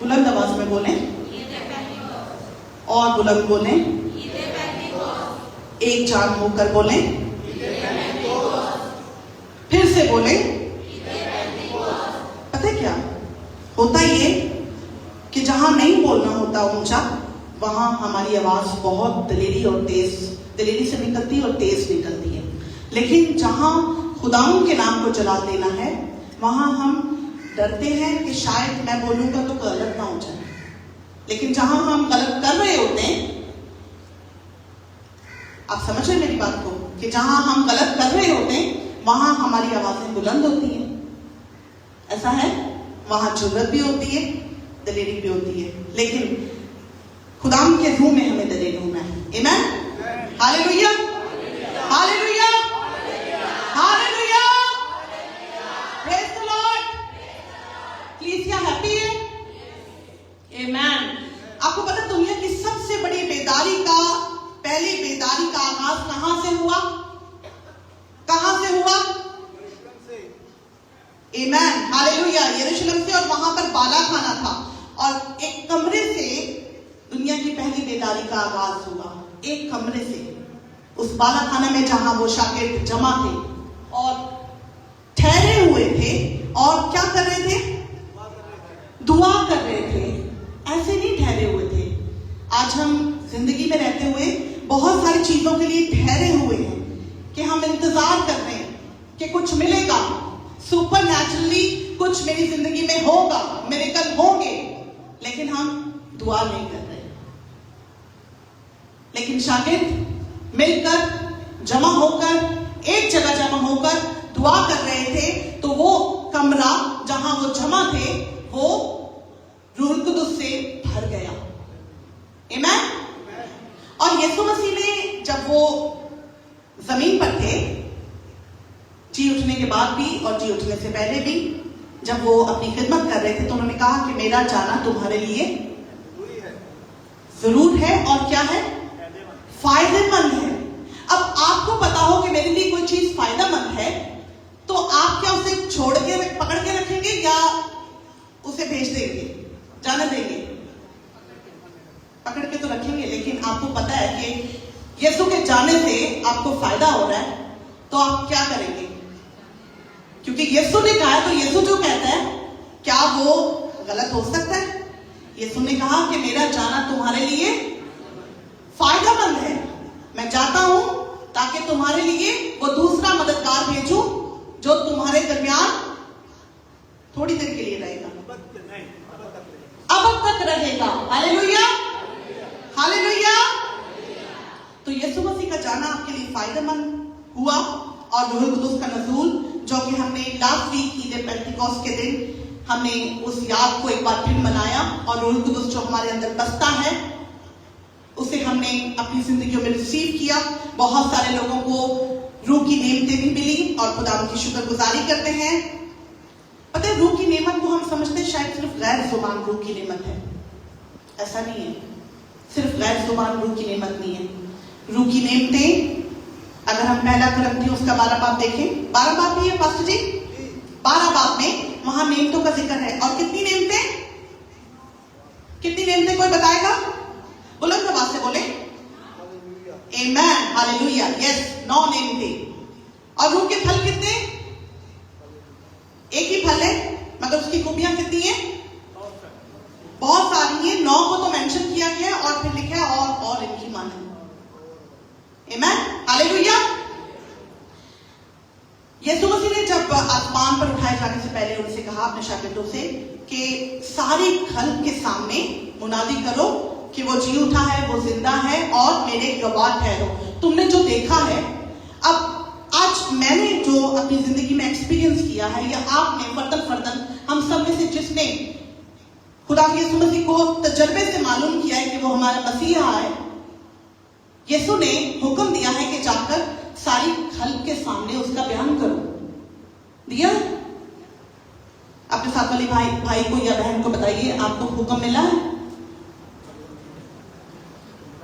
बुलंद आवाज में बोलें और बुलंद बोलें, एक जान होकर बोलें, फिर से बोलें। पता है क्या होता ये कि जहां नहीं बोलना होता ऊंचा, वहां हमारी आवाज बहुत दलेरी और तेज, दलेरी से निकलती है और तेज निकलती है। लेकिन जहां खुदावंद के नाम को जला देना है, वहां हम डरते हैं कि शायद मैं बोलूंगा तो गलत ना हो जाए। लेकिन जहां हम गलत कर रहे होते हैं, आप समझ रहे मेरी बात को, कि जहां हम गलत कर रहे होते हैं वहां हमारी आवाजें बुलंद होती हैं। ऐसा है, वहां जुर्रत भी होती है, दलेरी भी होती है। लेकिन खुदाम के रूह में हमें दलेर होना है। आमीन, hallelujah, hallelujah, hallelujah, praise the Lord. कलीसिया हैप्पी है? आमीन। आपको पता दुनिया की सबसे बड़ी बेदारी का, पहली बेदारी का आगाज कहां से हुआ? कहां से हुआ? आमीन, हालेलुया, यरूशलेम से। और वहां पर बाला खाना था और एक कमरे से दुनिया की पहली बेदारी का आगाज हुआ। एक कमरे से, उस बाला खाना में जहां वो शागिर्द जमा थे और ठहरे हुए थे और क्या कर रहे थे? दुआ कर रहे थे। ऐसे नहीं ठहरे हुए थे। आज हम जिंदगी में रहते हुए बहुत सारी चीजों के लिए ठहरे हुए हैं कि हम इंतजार कर रहे हैं कि कुछ मिलेगा, सुपर नेचुरली कुछ मेरी जिंदगी में होगा, मिरेकल होंगे, लेकिन हम दुआ नहीं कर रहे। लेकिन शागिर्द मिलकर, जमा होकर, एक जगह जमा होकर दुआ कर रहे थे, तो वो कमरा जहां वो जमा थे वो रूह कुदुस से भर गया। आमीन। और यीशु मसीह ने जब वो जमीन पर थे, जी उठने के बाद भी और जी उठने से पहले भी, जब वो अपनी खिदमत कर रहे थे, तो उन्होंने कहा कि मेरा जाना तुम्हारे लिए जरूर है और क्या है? फायदेमंद है। अब आपको पता हो कि मेरे लिए कोई चीज फायदेमंद है, तो आप क्या उसे छोड़ के, पकड़ के रखेंगे या उसे भेज देंगे, जाने देंगे? पकड़ के तो रखेंगे। लेकिन आपको पता है कि यीशु के जाने से आपको फायदा हो रहा है, तो आप क्या करेंगे? क्योंकि यीशु ने कहा है, तो यीशु जो कहता है क्या वो गलत हो सकता है? यीशु ने कहा कि मेरा जाना तुम्हारे लिए फायदेमंद है। मैं जाता हूं ताकि तुम्हारे लिए वो दूसरा मददगार भेजूं जो तुम्हारे दरमियान थोड़ी देर के लिए रहेगा, अब तक रहेगा। Hallelujah, hallelujah. तो यीशु मसीह का जाना आपके लिए फायदेमंद हुआ। और रूह कुदुस का नज़ूल, जो कि हमने लास्ट वीक ईद पेंटिकॉस्ट के दिन हमने उस याद को एक बार फिर मनाया, और रूह कुदुस जो हमारे अंदर बसता है उसे हमने अपनी जिंदगियों में रिसीव किया। बहुत सारे लोगों को रूह की नेमतें भी मिली और खुदा की शुक्रगुजारी करते हैं। पता है, रूह की नेमत को हम समझते हैं शायद सिर्फ गैर जुबान रूह की नेमत है। ऐसा नहीं है, सिर्फ गैर जुबान रूह की नेमत नहीं है। रूह की नेमतें, अगर हम पहला कुरिन्थियों उसका 12 बाब देखें, 12 बाब भी है पास्टर जी, 12 बाब में वहां नेमतों का जिक्र है। और कितनी नेमतें? कितनी नेमतें कोई बताएगा? बुलंद आवाज से बोले। आमीन, हालेलुया, यस, 9 नेमतें। और रूह के फल कितने? एक ही फल है, मगर उसकी खूबियां कितनी है? बहुत सारी है। 9 को तो मेंशन किया गया और फिर लिखा है और इनकी माने। आमीन, हालेलुया। यीशु मसीह ने जब आसमान पर उठाए जाने से पहले उनसे कहा, अपने शागिर्दों से, कि सारी खल्क के सामने मुनादी करो कि वो जी उठा है, वो जिंदा है और मेरे गवाह ठहरो। तुमने जो देखा है, अब आज मैंने जो अपनी जिंदगी में एक्सपीरियंस किया है, या आपने फर्दन हम सब में से जिसने खुदा यीशु मसीह को तजर्बे से मालूम किया है कि वो हमारा मसीहा है, यीशु ने हुक्म दिया है कि जाकर सारी खल्क के सामने उसका बयान करो। दिया? अपने साथ वाले भाई को या बहन को बताइए, आपको हुक्म मिला है?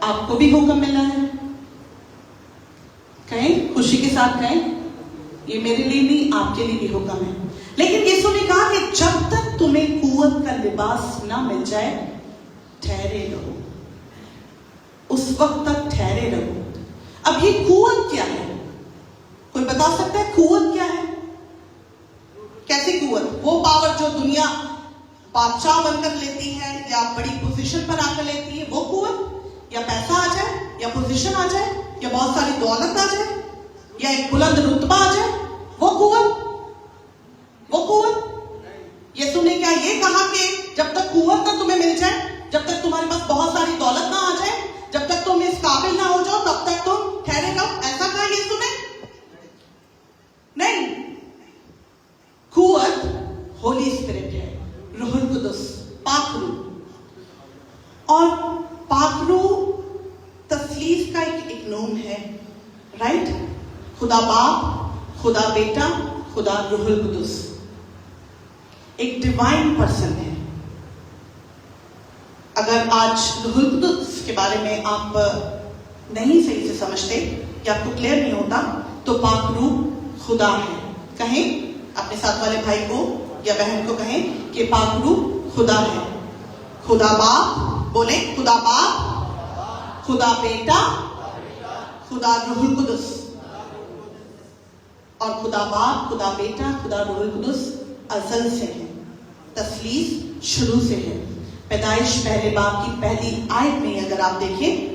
आपको भी हुक्म मिला है? कहें, खुशी के साथ कहें, ये मेरे लिए नहीं, आपके लिए भी हुक्म है। लेकिन यीशु ने कहा कि जब तक तुम्हें कुव्वत का लिबास ना मिल जाए, ठहरे रहो, उस वक्त तक ठहरे रहो। अब ये कुव्वत क्या है? कोई बता सकता है कुव्वत क्या है? कैसी कुव्वत? वो पावर जो दुनिया बादशाह बनकर लेती है या बड़ी पोजीशन पर आकर लेती है, वो कुव्वत? या पैसा आ जाए, या पोजीशन आ जाए, या बहुत सारी दौलत आ जाए, या एक बुलंद रुतबा आ जाए, वो कुव्वत? वो कुव्वत? यीशु ने क्या ये कहा कि जब तक कुव्वत ना तुम्हें मिल जाए, जब तक तुम्हारे पास बहुत सारी दौलत ना आ जाए, जब तक तुम इस काबिल ना हो जाओ, तब तक तुम ठहरे रहो? ऐसा कहा यीशु ने? नहीं। कुव्वत होली स्पिरिट है, रूहुल कुदुस, पाक रूह। और पाक रूह तस्लीफ का एक नोम है, राइट? खुदा बाप, खुदा बेटा, खुदा रूहुल कुदुस, एक डिवाइन पर्सन है। अगर आज रूहुल कुदुस के बारे में आप नहीं सही से समझते या आपको क्लियर नहीं होता, तो पाक रूह खुदा है। कहें अपने साथ वाले भाई को या बहन को कहें कि पाक रूह खुदा है। खुदा बाप, बोले खुदा बाप, खुदा बेटा, खुदा रूहुल कुदुस। और खुदा बाप, खुदा बेटा, खुदा रूहुल कुदुस अज़ल से है, तस्लीफ शुरू से है। पैदाइश पहले बाप की पहली आयत में अगर आप देखें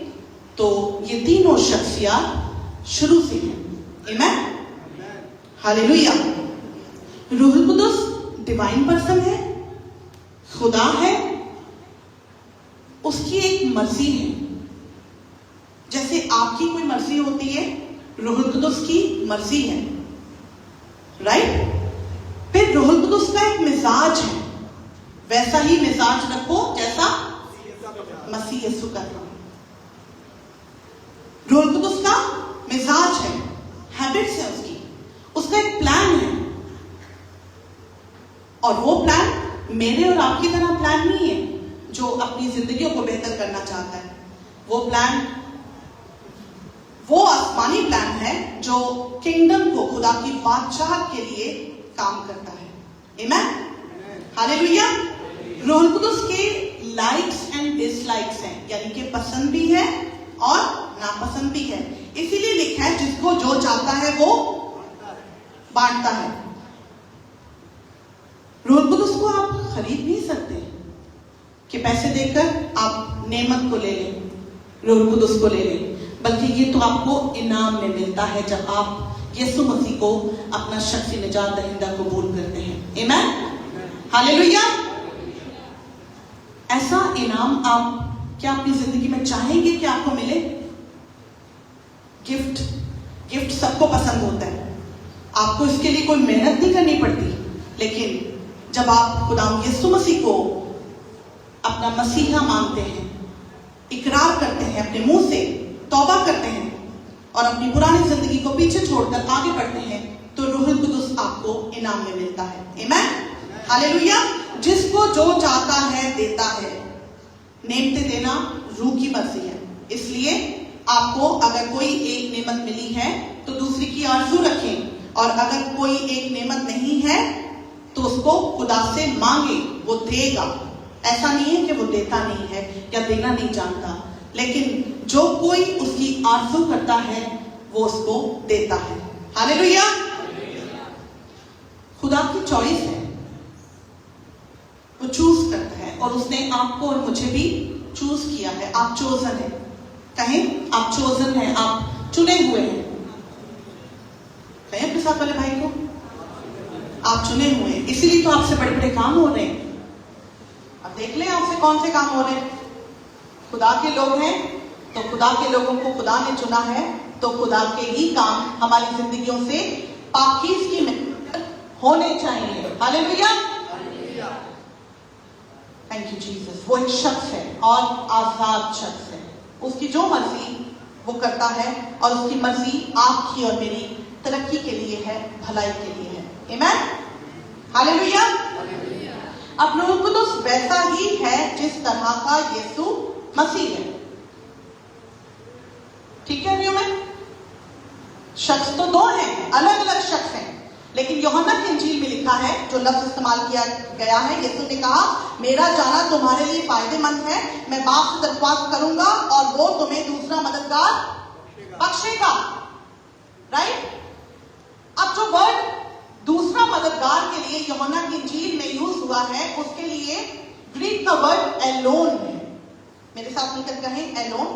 तो ये तीनों शख्सियत शुरू से हैं। आमीन, हालेलुया। रूहुल कुदुस डिवाइन पर्सन है, खुदा है, उसकी एक मर्जी है। जैसे आपकी कोई मर्जी होती है, रूहुल कुदुस की मर्जी है, राइट? फिर रूहुल कुदुस का एक मिजाज है, वैसा ही मिजाज रखो जैसा मसीह यीशु का था। रूहुल कुदुस का मिजाज है, हैबिट्स है उसकी, उसका एक प्लान है। और वो प्लान मेरे और आपकी तरह प्लान नहीं है जो अपनी जिंदगियों को बेहतर करना चाहता है। वो प्लान वो आसमानी प्लान है जो किंगडम को, खुदा की बादशाह के लिए काम करता है। आमीन, हालेलुया। रूहुल कुदुस के लाइक्स एंड डिसलाइक्स हैं, यानी कि पसंद भी है और नापसंद भी है। इसीलिए लिखा है जिसको जो चाहता है वो बांटता है। रूहुल कुदुस को आप खरीद नहीं सकते कि पैसे देकर आप नेमत को ले लें, रूहुल कुदुस को ले लें, बल्कि ये तो आपको इनाम में मिलता है जब आप यीशु मसीह को अपना शख्सी निजात दहिंदा कबूल करते हैं। आमीन, हालेलुया। ऐसा इनाम आप क्या अपनी जिंदगी में चाहेंगे कि आपको मिले? गिफ्ट सबको पसंद होता है, आपको इसके लिए कोई मेहनत नहीं करनी पड़ती। लेकिन जब आप खुदा यीशु मसीह को अपना मसीहा मानते हैं, इकरार करते हैं, अपने मुंह से तौबा करते हैं और अपनी पुरानी जिंदगी को पीछे छोड़कर आगे बढ़ते हैं, तो रूहुल कुदुस आपको इनाम में मिलता है। आमीन, हालेलुया। जिसको जो चाहता है देता है। नेमतें देना रूह की मर्जी है। इसलिए आपको अगर कोई एक नेमत मिली है तो दूसरी की आरज़ू रखें, और अगर कोई एक नेमत नहीं है तो उसको खुदा से मांगे, वो देगा। ऐसा नहीं है कि वो देता नहीं है या देना नहीं जानता, लेकिन जो कोई उसकी आरज़ू करता है वो उसको देता है। हालेलुया। खुदा की चॉइस है, वो चूज करता है, और उसने आपको और मुझे भी चूज किया है। आप चोजन है, कहें आप चोजन है, आप चुने हुए हैं। कहें अपने साथ वाले भाई को, आप चुने हुए हैं। इसीलिए तो आपसे बड़े बड़े काम हो रहे हैं। अब देख लें आपसे कौन से काम हो रहे हैं। खुदा के लोग हैं तो खुदा के लोगों को खुदा ने चुना है, तो खुदा के ही काम हमारी जिंदगियों से पाकीज़गी में होने चाहिए। Hallelujah, thank you Jesus. वो एक शख्स है और आजाद शख्स है, उसकी जो मर्जी वो करता है, और उसकी मर्जी आपकी और मेरी तरक्की के लिए है, भलाई के लिए है। आमीन, हालेलुया। अब रूहुल कुदुस वैसा ही है जिस तरह का यीशु मसीह है। ठीक है, मैं शख्स तो दो हैं, अलग अलग शख्स हैं, लेकिन यूहन्ना की इंजील में लिखा है, जो लफ्ज इस्तेमाल किया गया है, यीशु ने कहा मेरा जाना तुम्हारे लिए फायदेमंद है, मैं बाप से दरख्वास्त करूंगा और वो तुम्हें दूसरा मददगार बख्शेगा। राइट? अब जो वर्ड दूसरा मददगार के लिए यूहन्ना की इंजील में यूज हुआ है, उसके लिए ग्रीक का वर्ड एलोन है। मेरे साथ मिलकर कहें एलोन।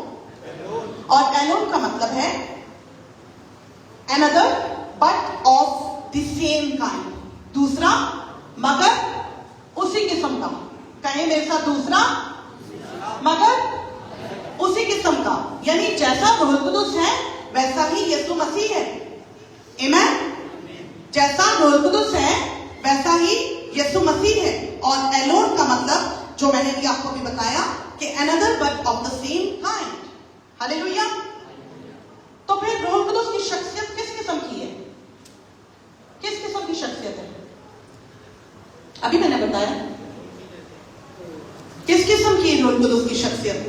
और एलोन का मतलब है another but of the same kind, दूसरा मगर उसी किस्म का। कहें मेरे साथ, दूसरा मगर उसी किस्म का। यानी जैसा रूह कुदुस है वैसा ही यीशु मसीह है। आमीन। जैसा रूह कुदुस है वैसा ही यीशु मसीह है। और एलोन का मतलब जो मैंने भी आपको भी बताया कि another but of the same kind। Hallelujah. तो फिर रूह कुदुस की शख्सियत किस किस्म की है? किस किस्म की शख्सियत है? अभी मैंने बताया किस किस्म की रूह कुदुस की शख्सियत।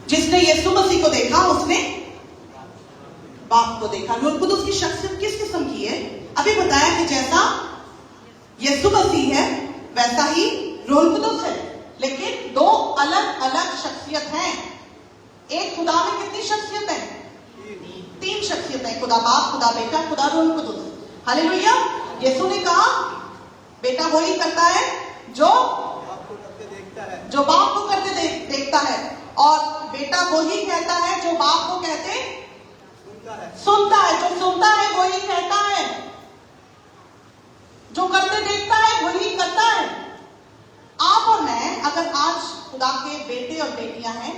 जिसने यीशु मसीह को देखा उसने बाप को देखा। रूह कुदुस की शख्सियत किस किस्म की है? अभी बताया कि जैसा यीशु मसीह है वैसा ही रूह कुदुस है, लेकिन दो अलग अलग शख्सियत हैं। एक खुदा में कितनी शख्सियत है? तीन शख्सियत है, खुदा बाप, खुदा बेटा, खुदा रूह कुदुस। हालेलुया। यीशु ने कहा बेटा वही करता है जो बाप को करते देखता है, और बेटा वही कहता है जो बाप को कहते सुनता है। जो सुनता है वही कहता है, जो करते देखता है वही करता है। आप और मैं अगर आज खुदा के बेटे और बेटियां हैं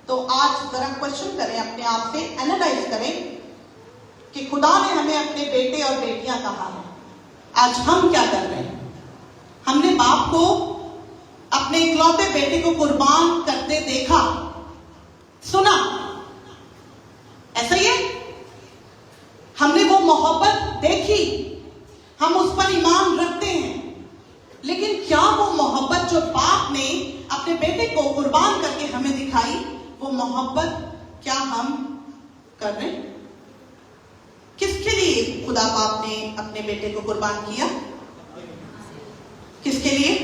तो आज जरा क्वेश्चन करें, अपने आप से एनालाइज करें कि खुदा ने हमें अपने बेटे और बेटियां कहा है, आज हम क्या कर रहे हैं? हमने बाप को अपने इकलौते बेटे को कुर्बान करते देखा, सुना, ऐसा ही है? हमने वो मोहब्बत देखी, हम उस पर ईमान रखते हैं, लेकिन क्या वो मोहब्बत जो बाप ने अपने बेटे को कुर्बान करके हमें दिखाई, वो मोहब्बत क्या हम कर रहे हैं? किसके लिए खुदा बाप ने अपने बेटे को कुर्बान किया? किसके लिए?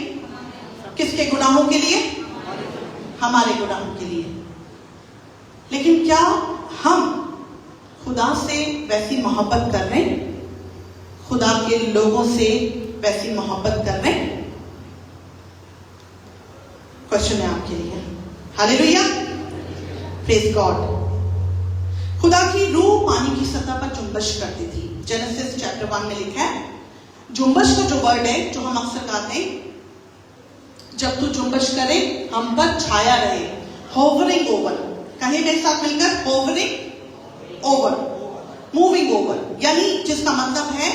किसके गुनाहों के लिए? हमारे गुनाहों के लिए। लेकिन क्या हम खुदा से वैसी मोहब्बत कर रहे हैं? खुदा के लोगों से वैसी मोहब्बत कर रहे हैं? क्वेश्चन है आपके लिए। Hallelujah, praise God. खुदा की रूह पानी की सतह पर जुम्बश करती थी। जेनेसिस चैप्टर 1 में लिखा है। जुम्बश का जो वर्ड है, जो हम अक्सर कहते हैं, जब तू जुम्बश करे हम पर छाया रहे, होवरिंग ओवर। कहें मेरे साथ मिलकर, होवरिंग ओवर, मूविंग ओवर। यानी जिसका मतलब है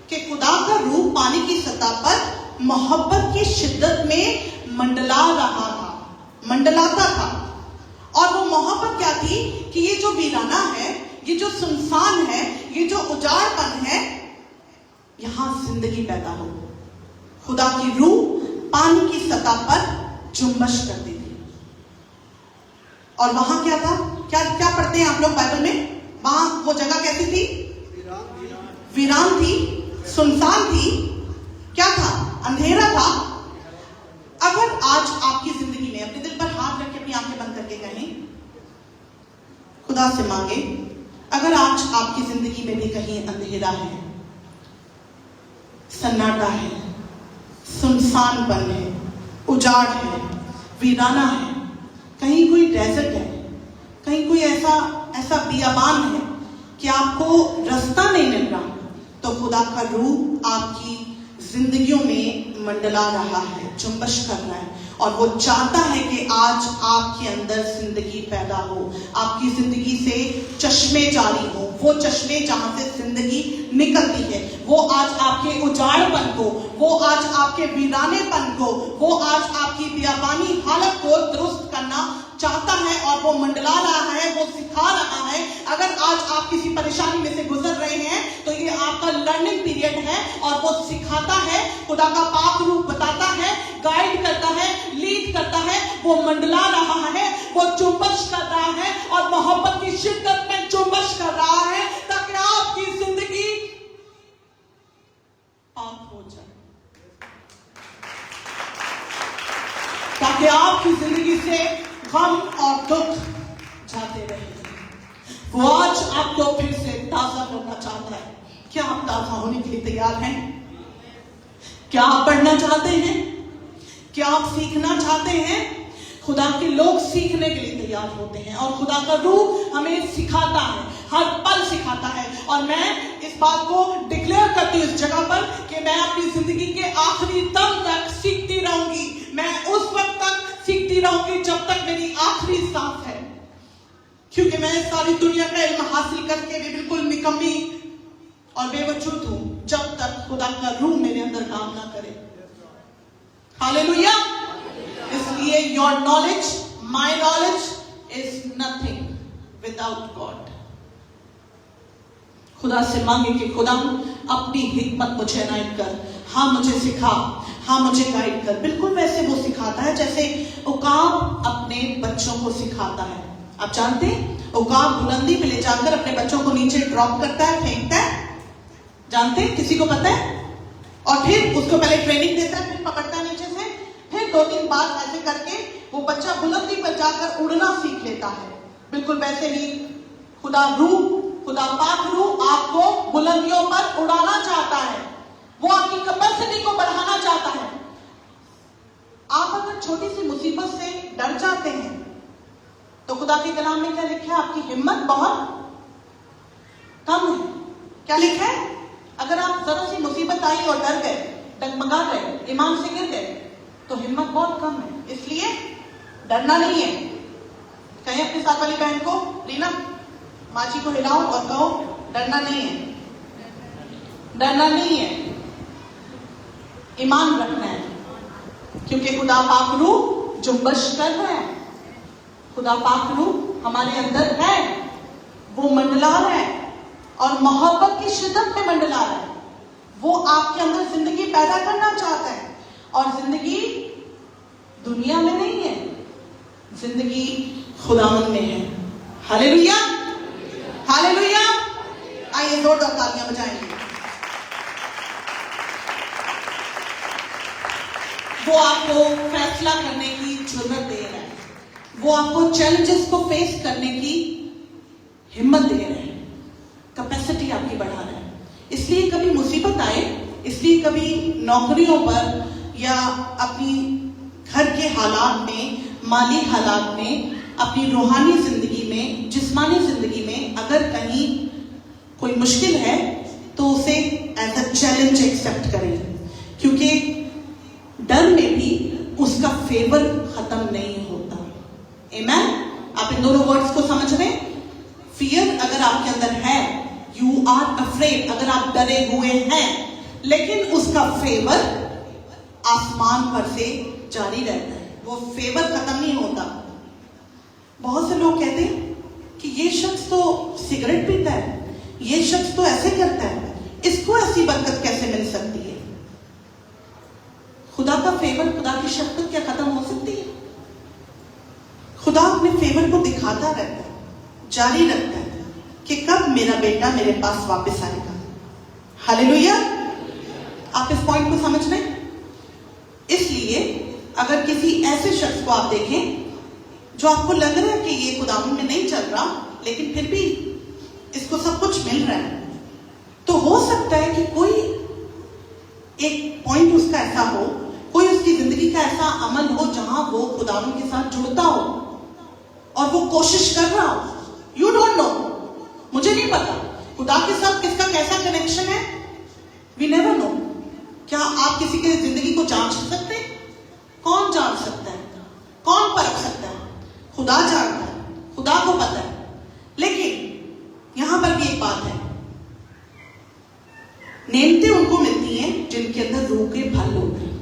कि खुदा का रूह पानी की सतह पर मोहब्बत की शिद्दत में मंडला रहा था, मंडलाता था। और वो मोहब्बत क्या थी कि ये जो वीराना है, ये जो सुनसान है, ये जो उजाड़पन है, यहां जिंदगी पैदा हो। खुदा की रूह पानी की सतह पर जुम्बश करती थी। और वहां क्या था? क्या क्या पढ़ते हैं आप लोग बाइबल में? वहां वो जगह कैसी थी? वीरान थी, सुनसान थी। क्या था? अंधेरा था। अगर आज आपकी जिंदगी में, अपने दिल पर हाथ रख के अपनी आंखें बंद करके कहें, खुदा से मांगे, अगर आज आपकी जिंदगी में भी कहीं अंधेरा है, सन्नाटा है, सुनसानपन है, उजाड़ है, वीराना है, कहीं कोई डेजर्ट है, कहीं कोई ऐसा बियाबान है कि आपको रास्ता नहीं मिल रहा, तो खुदा का रूह आपकी जिंदगियों में मंडला रहा है, जुम्बश कर रहा है। और वो चाहता है कि आज आपके अंदर जिंदगी पैदा हो, आपकी जिंदगी से चश्मे जारी हो। वो चश्मे जहां से जिंदगी निकलती है, वो आज आपके उजाड़पन को, वो आज आपके वीरानेपन को, वो आज आपकी बियाबानी हालत को दुरुस्त करना चाहता है। और वो मंडला रहा है, वो सिखा रहा है। अगर आज आप किसी परेशानी में से गुजर रहे हैं तो ये आपका लर्निंग पीरियड है, और वो सिखाता है। खुदा का पाक रूप बताता है, गाइड करता है, लीड करता है। वो मंडला रहा है, वो जुम्बश कर रहा है, और मोहब्बत की शिद्दत में जुम्बश कर रहा है, ताकि आपकी जिंदगी पाक हो जाए, ताकि आपकी जिंदगी से गम और दुख जाते रहे। वो आज आपको फिर से ताजा करना चाहता है। क्या आप ताजा होने के लिए तैयार हैं? क्या आप पढ़ना चाहते हैं? क्या आप सीखना चाहते हैं? खुदा के लोग सीखने के लिए तैयार होते हैं और खुदा का रूह हमें सिखाता है, हर पल सिखाता है। और मैं इस बात को डिक्लेयर करती हूँ इस जगह पर कि मैं अपनी जिंदगी के आखिरी दम तक सीखती रहूंगी। मैं उस वक्त तक सीखती रहूंगी जब तक मेरी आखिरी सांस है, क्योंकि मैं सारी दुनिया का इल्म हासिल करके भी बिल्कुल निकम्मी और बेवजूद हूं जब तक खुदा का रूह मेरे अंदर काम ना करे। हालेलुया। इसलिए your knowledge, my knowledge is nothing without God. खुदा से मांगे कि खुदा अपनी हिकमत मुझे इनायत कर, हाँ मुझे सिखा, हाँ मुझे गाइड कर। बिल्कुल वैसे वो सिखाता है जैसे उकाब अपने बच्चों को सिखाता है। आप जानते हैं उकाब बुलंदी पे ले जाकर अपने बच्चों को नीचे ड्रॉप करता है, फेंकता है, जानते हैं? किसी को पता है? और फिर उसको पहले ट्रेनिंग देता है, फिर पकड़ता है नीचे से, फिर 2-3 बार ऐसे करके वो बच्चा बुलंदी पर जाकर उड़ना सीख लेता है। बिल्कुल वैसे ही खुदा पाक रूह आपको बुलंदियों पर उड़ाना चाहता है। वो आपकी कैपेसिटी को बढ़ाना चाहता है। आप अगर छोटी सी मुसीबत से डर जाते हैं तो खुदा के कलाम में क्या लिखा है? आपकी हिम्मत बहुत कम है। क्या लिखा है? अगर आप जरा सी मुसीबत आई और डर गए, डगमगा गए, ईमान से गिर गए, तो हिम्मत बहुत कम है। इसलिए डरना नहीं है। कहें अपने साथ वाली बहन को, रीना माँ जी को हिलाओ और कहो डरना नहीं है, डरना नहीं है, ईमान रखना है, क्योंकि खुदा पाक रूह जुम्बश कर रहा है। खुदा पाक रूह हमारे अंदर है, वो मंडला रहा है और मोहब्बत की शिद्दत में मंडला रहा है। वो आपके अंदर जिंदगी पैदा करना चाहता है और जिंदगी दुनिया में नहीं है, जिंदगी खुदावन में है। Hallelujah, hallelujah. आइए जोरदार तालियां बजाएंगे। वो आपको फैसला करने की जरूरत दे रहा है, वो आपको चैलेंजेस को फेस करने की हिम्मत दे रहा है, कैपेसिटी आपकी बढ़ा रहा है। इसलिए कभी मुसीबत आए, इसलिए कभी नौकरियों पर या अपनी घर के हालात में, माली हालात में, अपनी रूहानी जिंदगी में, जिस्मानी जिंदगी में अगर कहीं कोई मुश्किल है तो उसे एज अ चैलेंज एक्सेप्ट करें, क्योंकि डर में भी उसका फेवर खत्म नहीं होता। आमीन। आप इन दोनों वर्ड्स को समझ रहे हैं? फियर अगर आपके अंदर है, यू आर अफ्रेड, अगर आप डरे हुए हैं, लेकिन उसका फेवर आसमान पर से जारी रहता है, वो फेवर खत्म नहीं होता। बहुत से लोग कहते हैं कि ये शख्स तो सिगरेट पीता है, ये शख्स तो ऐसे करता है, इसको ऐसी बरकत कैसे मिल सकती है? खुदा का फेवर, खुदा की शक्ति क्या खत्म हो सकती है? खुदा अपने फेवर को दिखाता रहता है, जारी रखता है कि कब मेरा बेटा मेरे पास वापस आएगा। हालेलुया। आप इस पॉइंट को समझ रहे हैं? इसलिए अगर किसी ऐसे शख्स को आप देखें जो आपको लग रहा है कि ये खुदावन में नहीं चल रहा, लेकिन फिर भी इसको सब कुछ मिल रहा है, तो हो सकता है कि कोई एक पॉइंट उसका ऐसा हो, कोई उसकी जिंदगी का ऐसा अमल हो जहां वो खुदावन के साथ जुड़ता हो और वो कोशिश कर रहा हो। यू डोंट नो, मुझे नहीं पता खुदा के साथ किसका कैसा कनेक्शन है, वी नेवर नो। क्या आप किसी की जिंदगी को जांच सकते हैं? कौन जान सकता है? कौन परख सकता है? खुदा जानता है, खुदा को पता है। लेकिन यहां पर भी एक बात है, नेमतें उनको मिलती हैं जिनके अंदर रूह के फल होते हैं।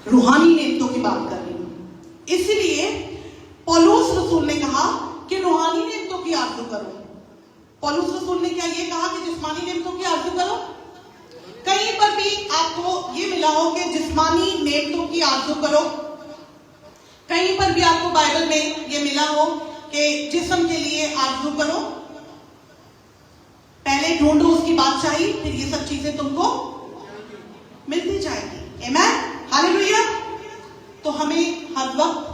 रूहानी नेमतों की बात कर रही हूं। इसलिए पौलुस रसूल ने कहा कि रूहानी नेमतों की आरज़ू करो। पौलुस रसूल ने क्या ये कहा कि जिस्मानी नेमतों की आरज़ू करो? कहीं पर भी आपको ये मिला हो कि जिस्मानी नेमतों की आरज़ू करो? कहीं पर भी आपको बाइबल में ये मिला हो कि जिस्म के लिए आरज़ू करो? पहले ढूंढो उसकी बादशाही, फिर ये सब चीजें तुमको मिलती जाएगी। आमीन, हालेलुया। तो हमें हर वक्त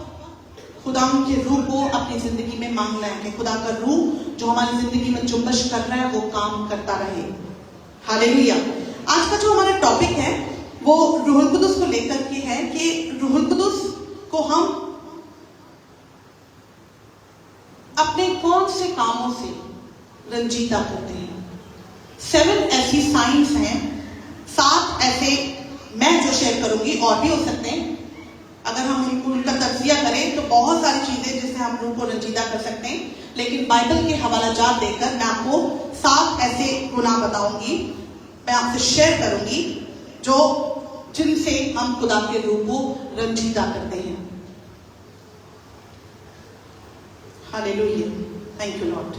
खुदा के रूह को अपनी जिंदगी में मांगना है कि खुदा का रूह जो हमारी जिंदगी में जुम्बश कर रहा है वो काम करता रहे। हालेलुया। आज का जो हमारा टॉपिक है वो रूहुल कुदुस को लेकर के है कि रूहुल कुदुस को हम अपने कौन से कामों से रंजीता करते हैं। 7 ऐसी साइंस हैं, 7 ऐसे मैं जो शेयर करूंगी, और भी हो सकते हैं। अगर हम उनका तज्जिया करें तो बहुत सारी चीजें जिससे हम रूह को रंजीदा कर सकते हैं, लेकिन बाइबल के हवाला जात देकर मैं आपको 7 ऐसे गुनाह बताऊंगी, मैं आपसे शेयर करूंगी जो जिनसे हम खुदा के रूह को रंजीदा करते हैं। Hallelujah, thank you Lord.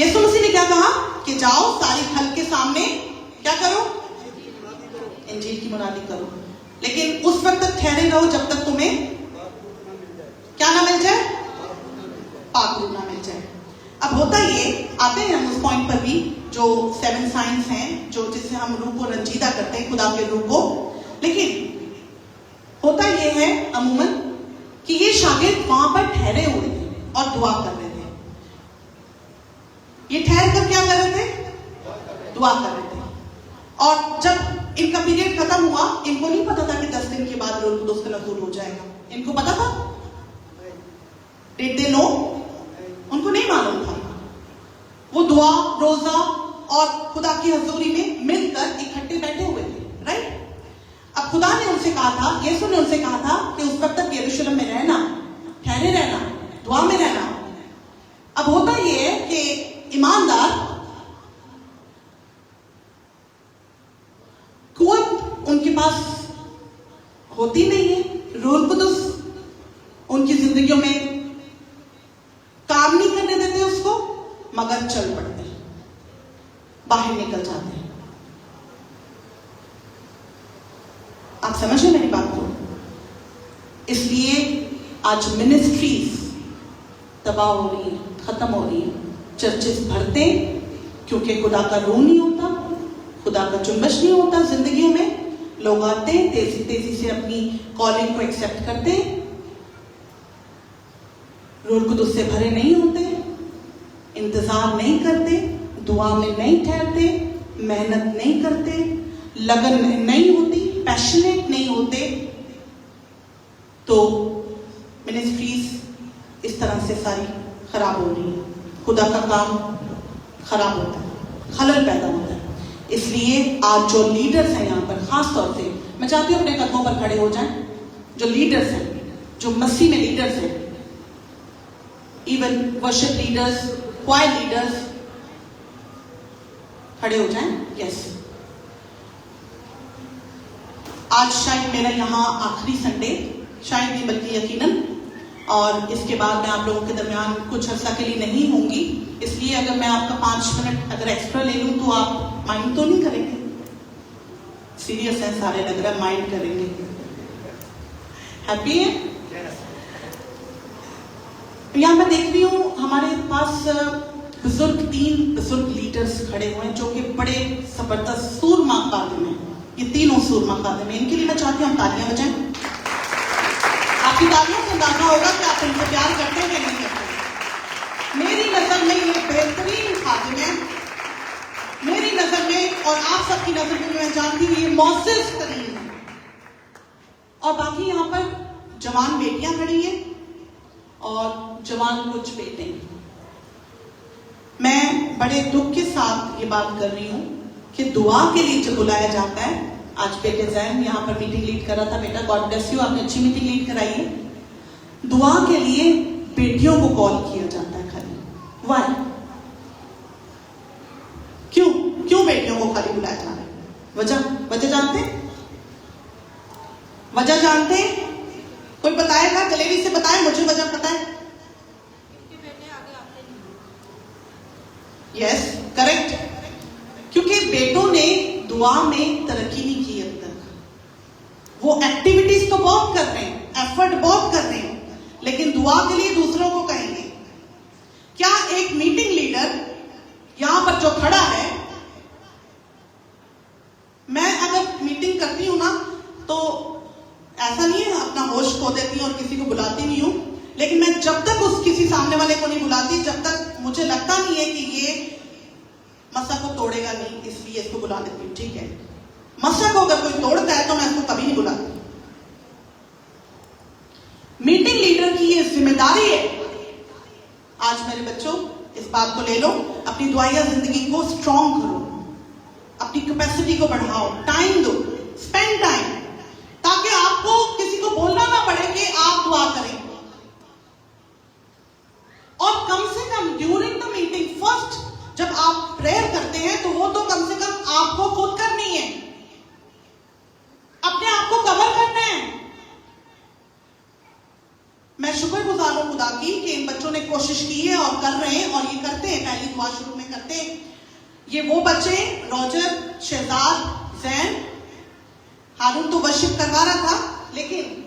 Yeshu Masih ने क्या कहा कि जाओ सारी खल के सामने क्या करो, इंजील की मुनादी करो, लेकिन उस वक्त तक ठहरे रहो जब तक तुम्हें क्या ना मिल जाए, पाक रूह ना मिल जाए। अब होता ये, आते हैं हम उस पॉइंट पर भी, जो 7 साइंस हैं जो जिससे हम रूह को रंजीदा करते हैं, खुदा के रूह को। लेकिन होता ये है अमूमन कि ये शागिर्द वहां पर ठहरे हुए थे और दुआ कर रहे थे। ये ठहर कर क्या कर रहे थे, दुआ कर रहे थे। और जब इनका पीरियड खत्म हुआ, इनको नहीं पता था कि 10 दिन के बाद रूह कुदुस का नज़ूल हो जाएगा। इनको पता था? Did they know? उनको नहीं मालूम था। वो दुआ, रोजा और खुदा की हजूरी में मिलकर इकट्ठे बैठे हुए थे, राइट? अब खुदा ने उनसे कहा था, यीशु ने उनसे कहा था कि उस वक्त तक यरूशलेम में रहना, ठहरे रहना, दुआ में रहना। अब होता यह है कि ईमानदार कुव्वत उनके पास होती नहीं है, रूह कुदुस उनकी जिंदगियों में काम नहीं करने देते उसको, मगर चल पड़ते हैं, बाहर निकल जाते हैं। आप समझ रहे मेरी बात को? इसलिए आज मिनिस्ट्रीज तबाह हो रही है, खत्म हो रही है, चर्चेस भरते क्योंकि खुदा का रूह नहीं होता, खुदा का जुम्बश नहीं होता जिंदगियों में। लोग आते तेजी तेजी से अपनी कॉलिंग को एक्सेप्ट करते, रूह कुदुस से भरे नहीं होते, इंतजार नहीं करते, दुआ में नहीं ठहरते, मेहनत नहीं करते, लगन नहीं होती, पैशनेट नहीं होते, तो मिनिस्ट्रीज इस तरह से सारी खराब हो रही है। खुदा का काम खराब होता है, खलल पैदा होता है। इसलिए आज जो लीडर्स हैं यहाँ पर, खास तौर से मैं चाहती हूँ अपने कदमों पर खड़े हो जाएं, जो लीडर्स हैं, जो मसीह में लीडर्स हैं, even worship leaders, choir leaders, खड़े हो जाएं। यस, आज शायद मेरा यहाँ आखिरी संडे, शायद नहीं बल्कि यकीनन, और इसके बाद मैं आप लोगों के दरमियान कुछ अर्सा के लिए नहीं होंगी। इसलिए अगर मैं आपका 5 मिनट अगर एक्स्ट्रा ले लूं तो आप माइंड तो नहीं करेंगे? सीरियस है सारे, लग रहा है माइंड करेंगे। हैप्पी है? यहाँ मैं देख रही हूँ हमारे पास बुजुर्ग 3 बुजुर्ग लीडर्स खड़े हुए हैं जो कि बड़े जबरदस्त सूरमा खादिम हैं। ये तीनों सूरमा खादिम हैं। इनके लिए मैं चाहती हूँ हम तालियां बजाएं। आपकी तालियों से अंदाजा होगा कि आप इनको प्यार करते हैं कि नहीं करते। मेरी नजर में ये बेहतरीन खादिम है, मेरी नजर में और आप सबकी नजर में मैं जानती हूँ ये मौसस तरीन है। और बाकी यहाँ पर जवान बेटियां खड़ी हैं और जवान कुछ बेटे। मैं बड़े दुख के साथ ये बात कर रही हूँ कि दुआ के लिए जब बुलाया जाता है, आज बेटे जैन यहाँ पर मीटिंग लीड कर रहा था। बेटा गॉड ब्लेस यू, आपने अच्छी मीटिंग लीड कराई है। दुआ के लिए बेटियों को कॉल किया जाता है खाली। वाई? क्यों बेटियों को खाली बुलाया जा रहा है? वजह जानते? वजह जानते? कोई बताएगा? जलेबी से बताए, मुझे वजह पता है। Yes, correct. क्योंकि बेटों ने दुआ में तरक्की नहीं की अब तक। वो एक्टिविटीज तो बहुत कर रहे हैं, एफर्ट बहुत कर रहे हैं, लेकिन दुआ के लिए दूसरों को कहेंगे। क्या एक मीटिंग लीडर यहां पर जो खड़ा है, मैं अगर मीटिंग करती हूं ना तो ऐसा नहीं है अपना होश खो देती हूं और किसी को बुलाती नहीं हूं, लेकिन मैं जब तक उस किसी सामने वाले को नहीं बुलाती, जब तक मुझे लगता नहीं है कि ये मसा को तोड़ेगा नहीं, इसलिए इसको बुला लेती हूं। ठीक है, मसा को अगर कोई तोड़ता है तो मैं इसको कभी नहीं बुलाती। मीटिंग लीडर की ये जिम्मेदारी है। आज मेरे बच्चों इस बात को ले लो, अपनी दुआया जिंदगी को स्ट्रॉन्ग करो, अपनी कैपेसिटी को बढ़ाओ, टाइम दो, स्पेंड टाइम, ताकि आपको किसी को बोलना ना पड़े कि आप दुआ करें। और कम से come during the meeting first जब आप प्रेयर करते हैं तो वो तो कम से कम आपको खुद करनी है, अपने आप को कवर करना है। मैं शुक्रगुजार हूं खुदा की कि इन बच्चों ने कोशिश की है और कर रहे हैं और ये करते हैं, पहली दुआ शुरू में करते हैं। ये वो बच्चे रॉजर, शहजाद, जैन, हारून तो वर्शिप करवा रहा था, लेकिन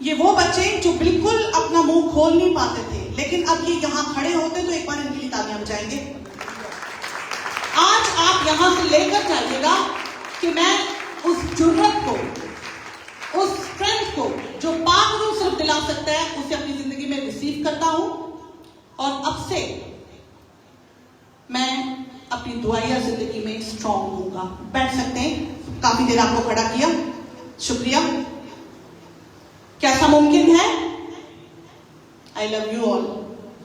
ये वो बच्चे जो बिल्कुल अपना मुंह खोल नहीं पाते थे, लेकिन अब ये यहां खड़े होते तो एक बार इनके लिए तालियां बजाएंगे। आज आप यहां से लेकर जाइएगा कि मैं उस जुर्रत को, उस स्ट्रेंथ को जो पाक रूह सिर्फ दिला सकता है, उसे अपनी जिंदगी में रिसीव करता हूं। और अब से मैं अपनी दुआया जिंदगी में स्ट्रॉन्ग होऊंगा। बैठ सकते हैं, काफी देर आपको खड़ा किया, शुक्रिया। कैसा मुमकिन है? I love you all.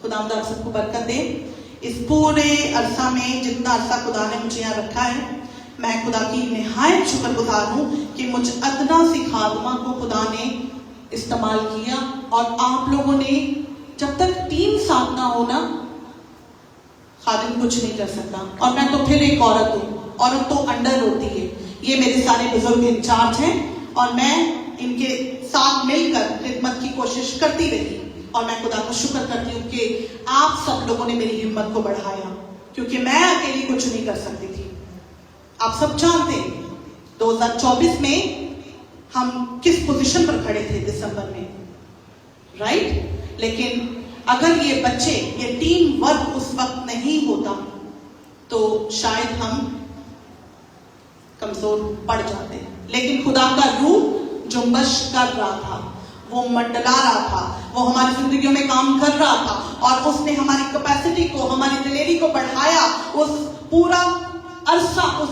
खुदा आप सबको बरकत दे। इस पूरे अरसा में जितना अरसा खुदा ने मुझे यहाँ रखा है, मैं खुदा की निहायत शुक्रगुजार हूं कि मुझ अदना सी खादमा को खुदा ने इस्तेमाल किया। और आप लोगों ने, जब तक टीम साथ ना हो ना, खादिम कुछ नहीं कर सकता। और मैं तो फिर एक औरत हूं, औरत तो अंडर होती है। ये मेरे सारे बुजुर्ग इंचार्ज हैं और मैं इनके साथ मिलकर खिदमत की कोशिश करती रही। और मैं खुदा को शुक्र करती हूँ कि आप सब लोगों ने मेरी हिम्मत को बढ़ाया, क्योंकि मैं अकेली कुछ नहीं कर सकती थी। आप सब जानते हैं 2024 में हम किस पोजीशन पर खड़े थे दिसंबर में, राइट? लेकिन अगर ये बच्चे, ये टीम वर्क उस वक्त नहीं होता तो शायद हम कमजोर पड़ जाते। लेकिन खुदा का रूह जुम्बश कर रहा था, वो मंडला रहा था, वो हमारी जिंदगियों में काम कर रहा था और उसने हमारी कैपेसिटी को, हमारी दिलेरी को बढ़ाया। उस पूरा अरसा, उस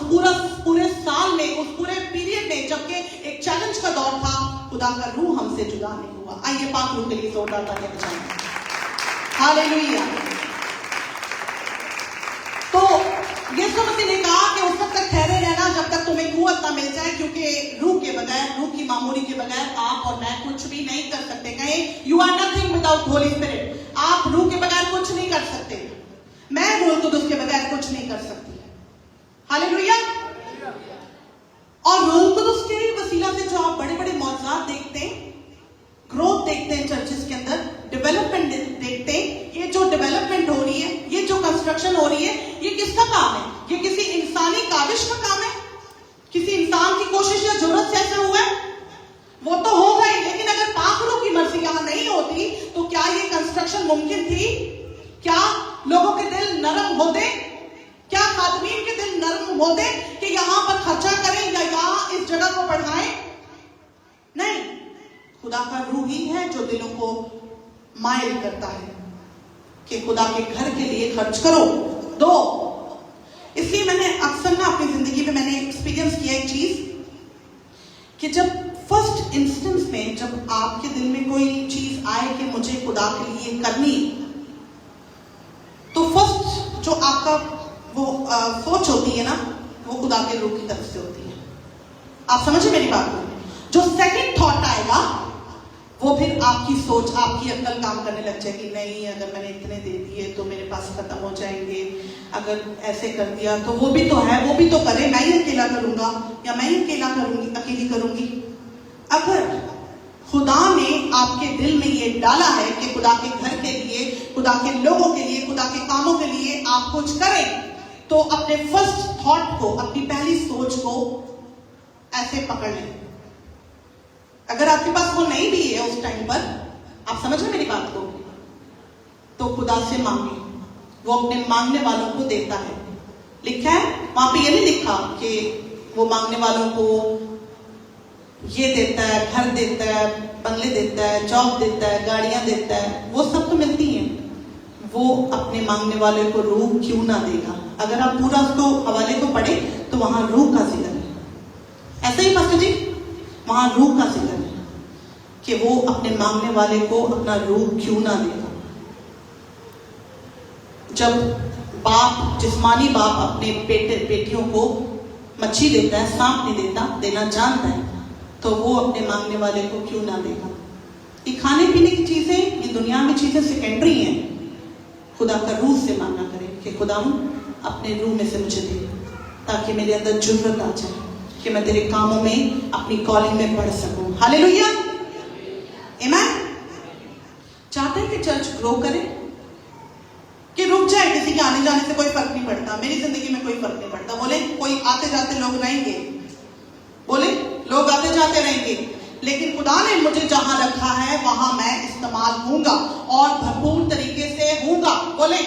पूरे साल में, उस पूरे पीरियड में, जबकि एक चैलेंज का दौर था, खुदा का रूह हमसे जुदा नहीं हुआ। आइए पाक रूह के लिए जोरदार तालियां बजाएं। हालेलुया। तो यीशु मसीह ने कहा कि उस वक्त तक ठहरे रहना जब तक तुम्हें कुव्वत ना मिल जाए, क्योंकि रूह के बगैर, रूह की मामूली के बगैर आप और मैं कुछ भी नहीं कर सकते। कहें you are nothing without holy spirit. आप रूह के बगैर कुछ नहीं कर सकते। मैं रूह कुदुस के बगैर कुछ नहीं कर सकती। हालेलुया। और रूह कुदुस के वसीला से जो आप बड़े बड़े मौजूद देखते हैं, ग्रोथ देखते हैं चर्चेस के अंदर, डेवलपमेंट देखते हैं, ये जो डेवलपमेंट हो रही है, ये जो कंस्ट्रक्शन हो रही है, ये किसका काम है? ये किसी इंसानी काविश का काम है? किसी इंसान की कोशिश या जरूरत से ऐसा हुआ है? वो तो हो गई, लेकिन अगर पाक रूह की मर्जी यहां नहीं होती तो क्या ये कंस्ट्रक्शन मुमकिन थी? क्या लोगों के दिल नरम होते? क्या खादमीन के दिल नरम होते कि यहां पर खर्चा करें या यहां इस जगह को बढ़ाएं? नहीं, खुदा का रूह ही है जो दिलों को माइल करता है कि खुदा के घर के लिए खर्च करो, दो। इसलिए मैंने अक्सर ना अपनी जिंदगी में मैंने एक्सपीरियंस किया एक चीज कि जब फर्स्ट इंस्टेंस में जब आपके दिल में कोई चीज आए कि मुझे खुदा के लिए करनी, तो फर्स्ट जो आपका वो सोच होती है ना, वो खुदा के रूह की तरफ से होती है। आप समझे मेरी बात को? जो सेकंड थॉट आएगा वो फिर आपकी सोच, आपकी अक्ल काम करने लग जाएगी। नहीं, अगर मैंने इतने दे दिए तो मेरे पास खत्म हो जाएंगे, अगर ऐसे कर दिया तो वो भी तो है, वो भी तो करे, मैं ही अकेला करूंगा या मैं ही अकेला करूंगी, अकेली करूंगी। अगर खुदा ने आपके दिल में ये डाला है कि खुदा के घर के लिए, खुदा के लोगों के लिए, खुदा के कामों के लिए आप कुछ करें, तो अपने फर्स्ट थॉट को, अपनी पहली सोच को ऐसे पकड़ लें। अगर आपके पास वो नहीं भी है उस टाइम पर, आप समझ रहे मेरी बात को, तो खुदा से मांगे, वो अपने मांगने वालों को देता है। लिखा है वहां पे, ये नहीं लिखा कि वो मांगने वालों को ये देता है, घर देता है, बंगले देता है, जॉब देता है, गाड़ियां देता है, वो सब तो मिलती हैं। वो अपने मांगने वाले को रूह क्यों ना देगा? अगर आप पूरा उसको हवाले को पढ़े तो वहां रूह का जिक्र है। ऐसा ही पास्टर जी, वहां रूह का जिक्र है कि वो अपने मांगने वाले को अपना रूह क्यों ना देगा। जब बाप, जिस्मानी बाप अपने बेटियों को मच्छी देता है, सांप नहीं देता, देना जानता है, तो वो अपने मांगने वाले को क्यों ना देगा। ये खाने पीने की चीजें, ये दुनिया में चीजें सेकेंडरी हैं। खुदा का रूह से मांगना करें कि खुदा अपने रूह में से मुझे दे, ताकि मेरे अंदर जुर्रत आ जाए कि मैं तेरे कामों में, अपनी कॉलिंग में बढ़ सकूं। हालेलुया, आमीन। चाहते हैं कि चर्च ग्रो करे, कि रुक जाए? किसी के आने जाने से कोई फर्क नहीं पड़ता। मेरी जिंदगी में कोई फर्क नहीं पड़ता। बोले कोई आते जाते लोग रहेंगे, बोले लोग आते जाते रहेंगे, लेकिन खुदा ने मुझे जहां रखा है वहां मैं इस्तेमाल होऊंगा और भरपूर तरीके से होऊंगा। बोले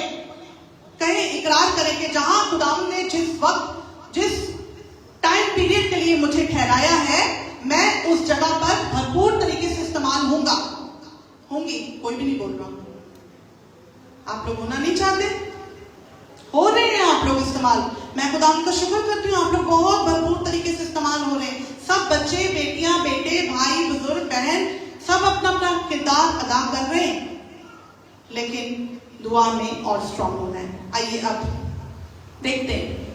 कहें, इकरार करें कि जहां खुदा ने जिस वक्त, जिस टाइम पीरियड के लिए मुझे ठहराया है, मैं उस जगह पर भरपूर तरीके से इस्तेमाल होऊंगा, होंगी। कोई भी नहीं बोल रहा। आप लोग होना नहीं चाहते, हो रहे हैं आप लोग इस्तेमाल। मैं खुदा का शुक्र करती हूँ, आप लोग बहुत भरपूर तरीके से इस्तेमाल हो रहे हैं। सब बच्चे, बेटियां, बेटे, भाई, बुजुर्ग, बहन, सब अपना अपना किरदार अदा कर रहे हैं, लेकिन दुआ में और स्ट्रांग होना है। आइए अब देखते हैं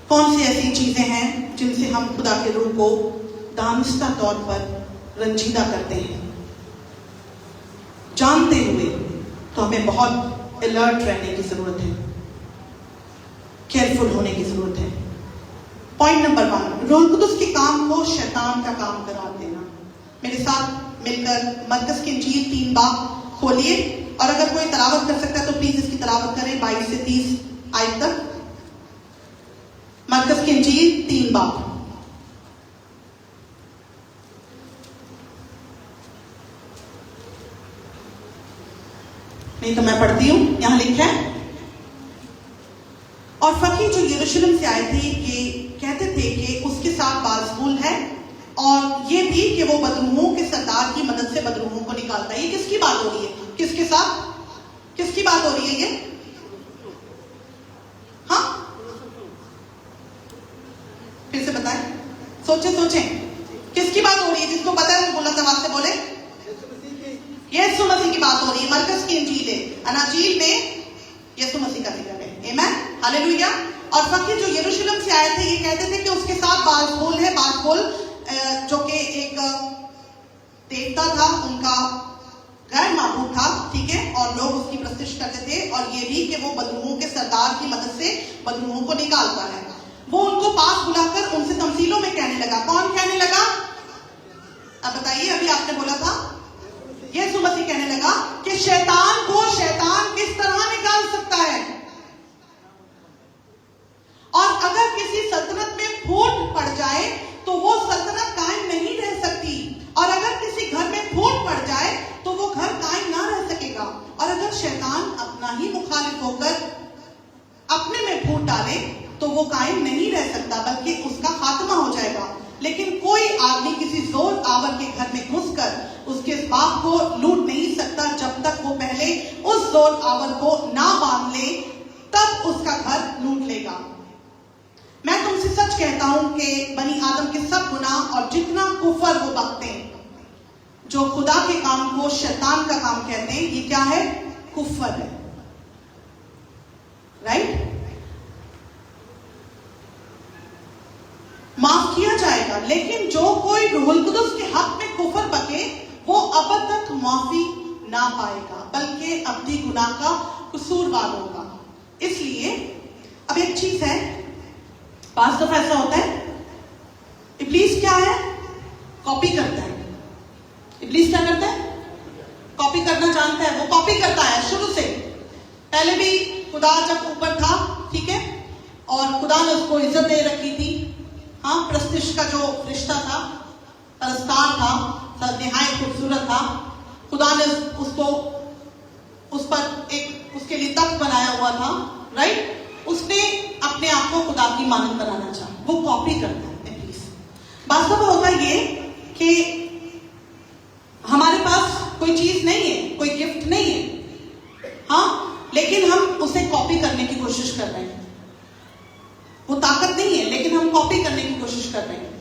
कौन सी ऐसी चीजें हैं जिनसे हम खुदा के रूह को दानिस्ता तौर पर रंजीदा करते हैं। जानते हुए तो हमें बहुत अलर्ट रहने की जरूरत है, केयरफुल होने की जरूरत है। पॉइंट नंबर 1, रूह कुदुस के काम को शैतान का काम करार देना। मेरे साथ मिलकर मरकस की इंजील 3 बाब खोलिए, और अगर कोई तलावत कर सकता है तो प्लीज इसकी तलावत करें 22 से 30 आयत तक। मरकस की इंजील 3 बाब। नहीं तो मैं पढ़ती हूं। यहां लिखा है, और फकीर जो यरूशलेम से आए थे ये कहते थे कि उसके साथ बाज़बूल है, और ये भी कि वो बदरूहों के सरदार की मदद से बदरूहों को निकालता है। ये किसकी बात हो रही है? किसके साथ, किसकी बात हो रही है ये? हाँ, फिर से बताएं, सोचें सोचें, किसकी बात हो रही है? जिसको पता है वो बुलंद आवाज से बोले। यीशु मसीह की बात हो रही है। मरकस की इंजील है, अनाजील में यीशु मसीह का जिक्र है। आमीन, हालेलुया। और फकीर जो यरूशलेम से आए थे ये कहते थे कि उसके साथ बाज़बूल है। बाज़बूल जो कि एक देवता था, उनका गैर माबूद था, ठीक है, और लोग उसकी प्रस्तिश करते थे। और ये भी कि वो बदरूहों के सरदार की मदद से बदरूहों को निकालता है। वो उनको पास बुलाकर उनसे तमसीलों में कहने लगा। कौन कहने लगा? अब बताइए, अभी आपने बोला था यीशु मसीह कहने लगा कि शैतान को शैतान किस तरह निकाल सकता है, और अगर किसी सल्तनत में फूट पड़ जाए तो वो सल्तनत कायम नहीं रह सकती, और अगर किसी घर में फूट पड़ जाए तो वो घर कायम ना रह सकेगा। और अगर शैतान अपना ही मुखालिफ होकर अपने में फूट डाले तो वो कायम नहीं रह सकता, बल्कि उसका खात्मा हो जाएगा। लेकिन कोई आदमी किसी जोर आवर के घर में घुसकर उसके बाप को लूट नहीं सकता जब तक वो पहले उस जोर आवर को ना बांध ले, तब उसका घर लूट लेगा। मैं तुमसे सच कहता हूं कि बनी आदम के सब गुनाह और जितना कुफर वो बकते हैं, जो खुदा के काम को शैतान का काम कहते हैं, ये क्या है? कुफर है। राइट? माफ किया जाएगा, लेकिन जो कोई रूहुल कुदुस के हक में कुफर बके वो अब तक माफी ना पाएगा, बल्कि अपनी गुनाह का कसूरवार होगा। इसलिए अब एक चीज है, पास दफा ऐसा होता है, इब्लीस क्या है? कॉपी करता है। इब्लीस क्या करता है? कॉपी करना जानता है। वो कॉपी करता है शुरू से। पहले भी खुदा जब ऊपर था, ठीक है, और खुदा ने उसको इज्जत दे रखी थी, हाँ, प्रस्तिश का जो रिश्ता था, परस्तार था, निहायत खूबसूरत था। खुदा ने उसको उस पर एक उसके लिए तख्त बनाया हुआ था, राइट? उसने अपने आप को खुदा की मानद बनाना चाहा, वो कॉपी करता है प्लीज। वास्तव में होता ये कि हमारे पास कोई चीज नहीं है, कोई गिफ्ट नहीं है, हाँ, लेकिन हम उसे कॉपी करने की कोशिश कर रहे हैं। वो ताकत नहीं है लेकिन हम कॉपी करने की कोशिश कर रहे हैं।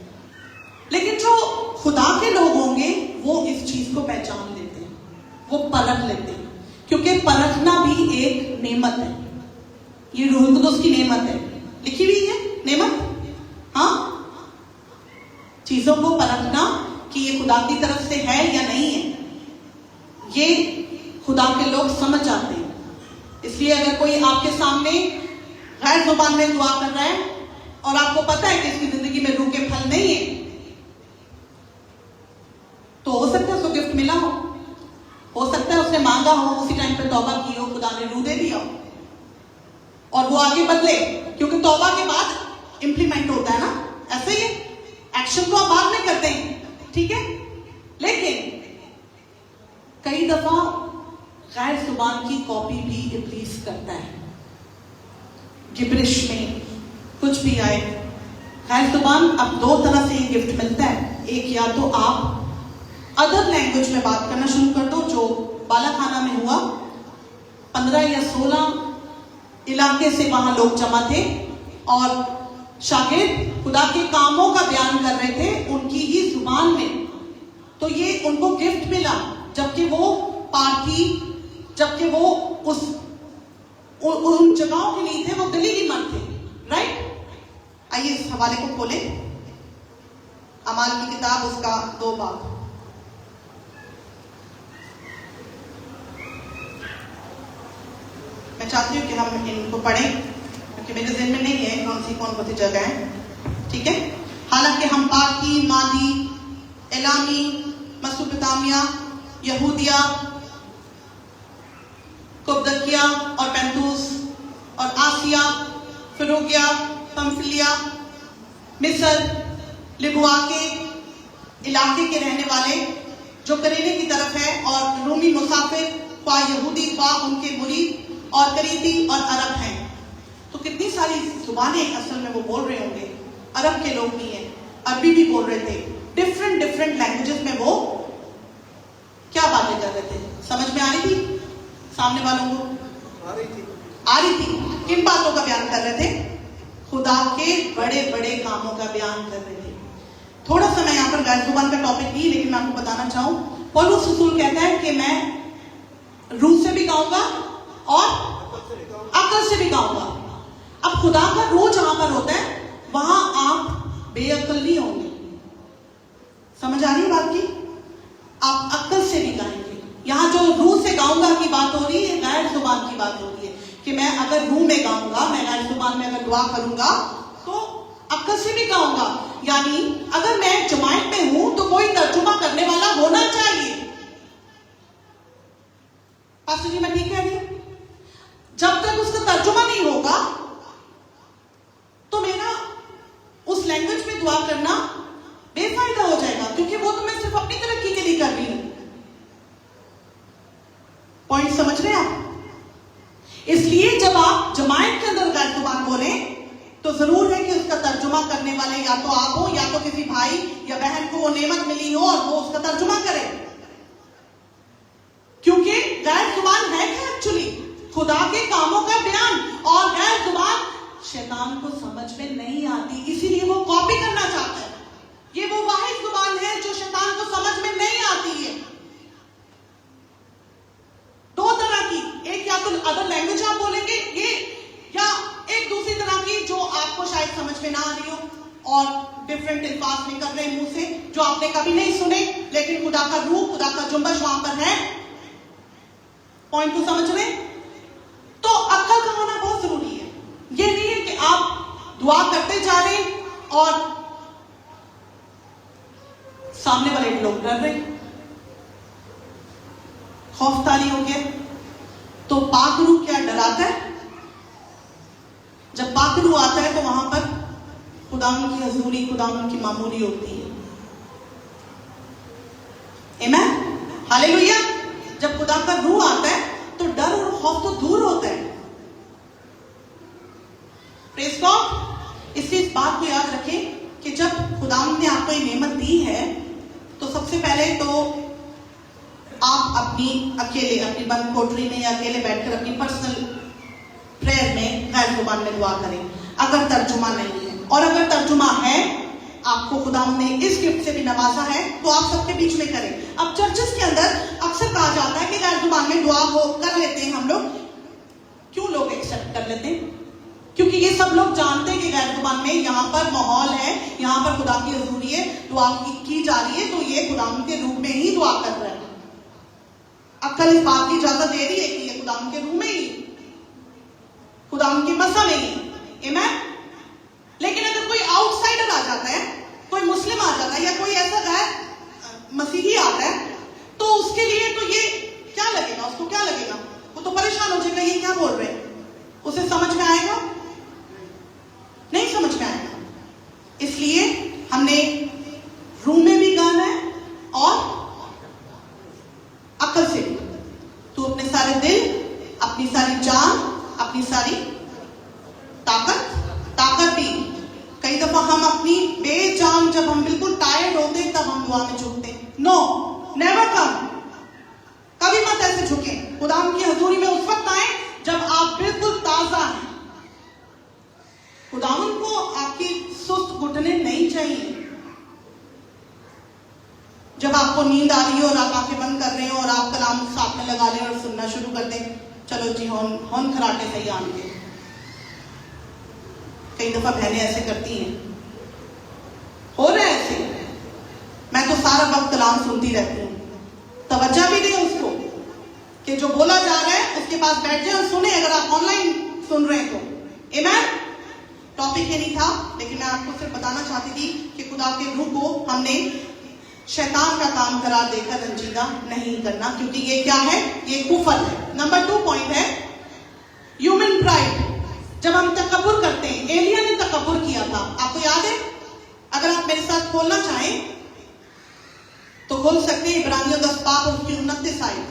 लेकिन जो खुदा के लोग होंगे वो इस चीज को पहचान लेते हैं, वो परख लेते हैं, क्योंकि परखना भी एक नेमत है। ये रूह कुदुस की नेमत है, लिखी हुई है नेमत, हाँ, चीजों को परखना कि ये खुदा की तरफ से है या नहीं है, ये खुदा के लोग समझ जाते हैं। इसलिए अगर कोई आपके सामने गैर जुबान में दुआ कर रहा है और आपको पता है कि इसकी जिंदगी में रूह के फल नहीं है, तो हो सकता है उसको गिफ्ट मिला हो सकता है उसने मांगा हो, उसी टाइम पे तौबा की हो, खुदा ने रूह दे दिया हो और वो आगे बदले, क्योंकि तौबा के बाद इंप्लीमेंट होता है ना, ऐसे ही एक्शन को आप बाद में करते हैं, ठीक है? लेकिन कई दफा गैर जुबान की कॉपी भी इब्लीस करता है। गिब्रिश में कुछ भी आए, गैर जुबान, अब दो तरह से ये गिफ्ट मिलता है। एक, या तो आप अदर लैंग्वेज में बात करना शुरू कर दो, जो बालाखाना में हुआ। 15 या 16 इलाके से वहां लोग जमा थे और शागिर्द खुदा के कामों का बयान कर रहे थे उनकी ही जुबान में। तो ये उनको गिफ्ट मिला, जबकि वो पार्थी, जबकि वो उन जगहों के लिए थे, वो गली की मर्द थे, राइट? आइए इस हवाले को खोले, अमाल की किताब, उसका 2 बाब। मैं चाहती हूँ कि हम इनको पढ़ें, क्योंकि मेरे ज़हन में नहीं है कौन सी जगह है, ठीक है? हालांकि हम पाकी, मादी, एलामी, मसोपोटामिया, यहूदिया, कुब्दकिया और पेंतूस और आसिया, फिरोगिया, पंफिलिया, मिस्र, लिबुआ के इलाके के रहने वाले जो करेने की तरफ है, और रूमी मुसाफिर, ख्वा यहूदी ख्वा उनके मुरीद, और करीती और अरब हैं। तो कितनी सारी जुबानें असल में वो बोल रहे होंगे। अरब के लोग भी हैं, अरबी भी बोल रहे थे, डिफरेंट लैंग्वेजेस में वो क्या बातें कर रहे थे। समझ में आ रही थी सामने वालों को? आ रही थी। किन बातों का बयान कर रहे थे? खुदा के बड़े बड़े कामों का बयान कर रहे थे। थोड़ा सा मैं यहाँ पर गैर जुबान का टॉपिक नहीं, लेकिन मैं आपको बताना चाहूं, पौलुस रसूल कहता है कि मैं रूह से भी गाऊंगा और अकल से भी गाऊंगा। अब खुदा का रूह जहां पर होता है वहां आप बेअकल नहीं होंगे। समझ आ रही है बात की? आप अकल से भी गाएंगे। यहाँ जो रूह से गाऊंगा की बात हो रही है, गैर जुबान की बात हो रही है कि मैं अगर रूह में गाऊंगा, मैं गैर जुबान में अगर दुआ करूंगा तो अकल से भी गाऊंगा। यानी अगर मैं जमात में हूं तो कोई तर्जुमा करने वाला होना चाहिए। पास्टर जी मैं ठीक कह रही हूं? जब तक उसका तर्जुमा नहीं होगा तो मेरा उस लैंग्वेज में दुआ करना बेफायदा हो जाएगा, क्योंकि वो तो मैं सिर्फ अपनी तरक्की के लिए कर रही हूं। पॉइंट समझ रहे हैं आप? इसलिए जब आप जमात के अंदर गैर जुबान बोले तो जरूर है कि उसका तर्जुमा करने वाले या तो आप हो या तो किसी भाई या बहन को वो नेमत मिली हो और वो उसका तर्जुमा करे। क्योंकि गैर जुबान है क्या एक्चुअली? खुदा के कामों का बयान। और गैर जुबान शैतान को समझ में नहीं आती, इसीलिए वो कॉपी करना चाहता है। ये वो वाहिद जुबान है जो शैतान को समझ में नहीं आती है। दो तरह की, एक या तो अदर लैंग्वेज आप बोलेंगे ये, या एक दूसरी तरह की जो आपको शायद समझ में ना आ रही हो और डिफरेंट अल्फाज में कर रहे हैं मुंह से, जो आपने कभी नहीं सुने, लेकिन खुदा का रूह, खुदा का जुम्बश वहां पर है। पॉइंट को समझ रहे? तो अक्ल का होना बहुत जरूरी है। ये नहीं है कि आप दुआ करते जा रहे और सामने वाले लोग डर रहे, खौफतारी हो गया। तो पाक रूह क्या डराता है? जब पाक रूह आता है तो वहां पर खुदावन की हजूरी, खुदावन की मामूली होती है। आमीन, हालेलुया। जब खुदा का रूह आता है तो डर इसलिए इस बात को याद रखें कि जब खुदावंद ने आपको ये नेमत दी है तो सबसे पहले तो आप अकेले अपनी बंद कोठरी में या अकेले बैठकर अपनी पर्सनल प्रेयर में गैर जुबान में दुआ करें अगर तर्जुमा नहीं है। और अगर तर्जुमा है, आपको खुदावंद ने इस गिफ्ट से भी नवाजा है, तो आप सबके बीच में करें। अब चर्चेस के अंदर अक्सर कहा जाता है कि गैर जुबान में दुआ कर लेते हैं हम लोग। क्यों लोग एक्सेप्ट कर लेते हैं? क्योंकि ये सब लोग जानते हैं कि गैर जुबान में यहाँ पर माहौल है, यहाँ पर खुदा की हजूरी है, दुआ की जा रही है, तो ये खुदावंद के रूप में ही दुआ कर रहे हैं। अक्ल इस बात की इजाजत दे रही है कि ये खुदावंद के रूप में ही, खुदावंद की मसा में ही। आमीन। लेकिन अगर कोई आउटसाइडर आ जाता है, कोई मुस्लिम आ जाता है या कोई ऐसा गैर मसीही आता है, तो उसके लिए तो ये क्या लगेगा, उसको क्या लगेगा? वो तो परेशान हो जाएगा, ये क्या बोल रहे हैं? उसे समझ में आएगा? नहीं समझ में आएगा। इसलिए हमने रूम में भी गाना है और अक्ल से भी। तो अपने सारे दिल, अपनी सारी जान, अपनी सारी ताकत भी। कई दफा हम अपनी बेजान, जब हम बिल्कुल टायर्ड होते हैं, तब हम दुआ में झुकते हैं। नो, नेवर कम, कभी मत ऐसे झुके। खुदावंद की हजूरी में उस वक्त आए जब आप बिल्कुल ताजा हैं। खुदावंद को आपकी सुस्त घुटने नहीं चाहिए। जब आपको नींद आ रही हो और आप आंखें बंद कर रहे हो और आप कलाम साथ में लगा लें और सुनना शुरू कर दें, चलो जी हौन खराटे सही आन के। कई दफा बहनें ऐसे करती हैं, हो रहा है ऐसे। मैं तो सारा वक्त कलाम सुनती रहती हूँ, तवज्जो भी दें उसको कि जो बोला जा रहा है उसके पास बैठ जाए और सुने, अगर आप ऑनलाइन सुन रहे हैं तो। आमीन। टॉपिक ये नहीं था, लेकिन मैं आपको सिर्फ बताना चाहती थी कि खुदा के रूह को हमने शैतान का काम करार देकर रंजीदा नहीं करना, क्योंकि ये क्या है? ये कुफर है। नंबर 2 पॉइंट है ह्यूमन प्राइड। जब हम तकब्बुर करते हैं, एलिया ने तकब्बुर किया था, आपको याद है? अगर आप मेरे साथ खोलना चाहें तो खोल सकते हैं इब्रानियों 10 बाब और उसकी 29 आयत।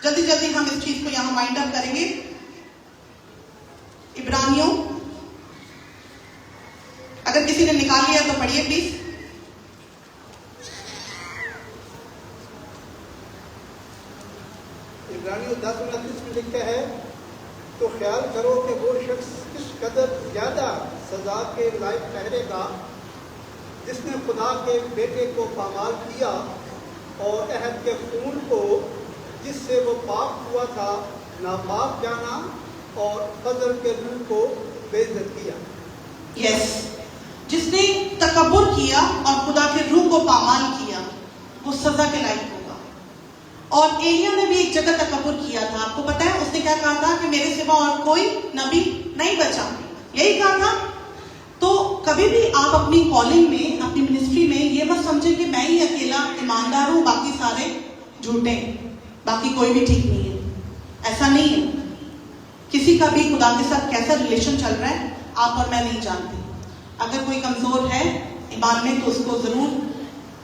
जल्दी जल्दी हम इस चीज को यहां वाइंड अप करेंगे। इब्रानियों, अगर किसी ने निकाल लिया तो पढ़िए प्लीज। इब्रानियों 10:29 में लिखा है, तो ख्याल करो कि वो शख्स किस कदर ज्यादा सजा के लायक ठहरेगा जिसने खुदा के बेटे को पामाल किया और अहद के खून को जिससे वो पाक हुआ था नापाक जाना और कदर के रूह को बेइज्जत किया। यस, जिसने तकब्बुर किया और खुदा के रूह को पामाल किया, वो सजा के लायक होगा। और एलिया ने भी एक जगह तकब्बुर किया था, आपको पता है उसने क्या कहा था? कि मेरे सिवा और कोई नबी नहीं बचा, यही कहा था। तो कभी भी आप अपनी कॉलिंग में, अपनी मिनिस्ट्री में ये मत समझे कि मैं ही अकेला ईमानदार हूं, बाकी सारे झूठे, बाकी कोई भी ठीक नहीं है। ऐसा नहीं है। किसी का भी खुदा के साथ कैसा रिलेशन चल रहा है आप और मैं नहीं जानते। अगर कोई कमजोर है ईमान में तो उसको जरूर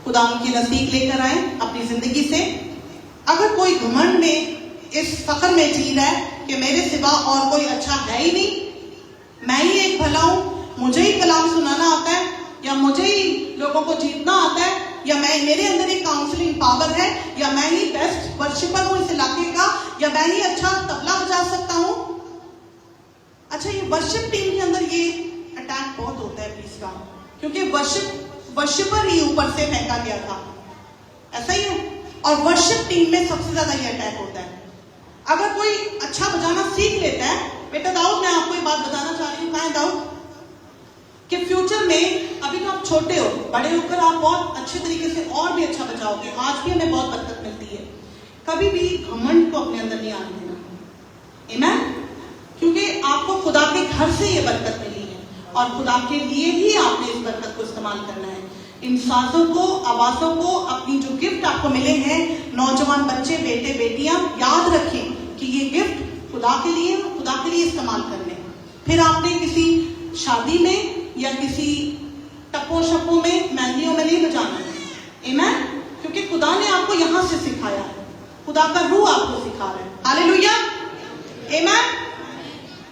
खुदा की नजदीक लेकर आए अपनी जिंदगी से। अगर कोई घमंड में इस फख्र में जी रहा है कि मेरे सिवा और कोई अच्छा है ही नहीं, मैं ही एक भला हूं, मुझे ही कलाम सुनाना आता है, या मुझे ही लोगों को जीतना आता है, या मेरे अंदर एक काउंसलिंग पावर है, या मैं ही बेस्ट वर्शिपर हूं इस इलाके का, या मैं ही अच्छा तबला बजा सकता हूं। अच्छा, ये वर्शिप टीम के अंदर ये अटैक बहुत होता है प्लीज का, क्योंकि वर्शिपर ही ऊपर से फेंका गया था, ऐसा ही है। और वर्शिप टीम में सबसे ज्यादा ये अटैक होता है। अगर कोई अच्छा बजाना सीख लेता है, बेटा दाऊद, मैं आपको ये बात बताना चाह रही हूँ, कहाँ है दाऊद, कि फ्यूचर में, अभी तो आप छोटे हो, बड़े होकर आप बहुत अच्छे तरीके से और भी अच्छा बचाओगे। आज भी हमें बहुत बरकत मिलती है। कभी भी घमंड को अपने अंदर नहीं आने देना। आमीन। क्योंकि आपको खुदा के घर से ये बरकत मिली है और खुदा के लिए ही आपने इस बरकत को इस्तेमाल करना है। इन सांसों को, आवाजों को, अपनी जो गिफ्ट आपको मिले हैं, नौजवान बच्चे, बेटे बेटियां, याद रखें कि ये गिफ्ट खुदा के लिए, खुदा के लिए इस्तेमाल करने। फिर आपने किसी शादी में या किसी टप्पो शप्पो में, मेहंदियों में नहीं बजाना है। आमीन। क्योंकि खुदा ने आपको यहां से सिखाया है, खुदा का रूह आपको सिखा रहा है। हालेलुया। आमीन।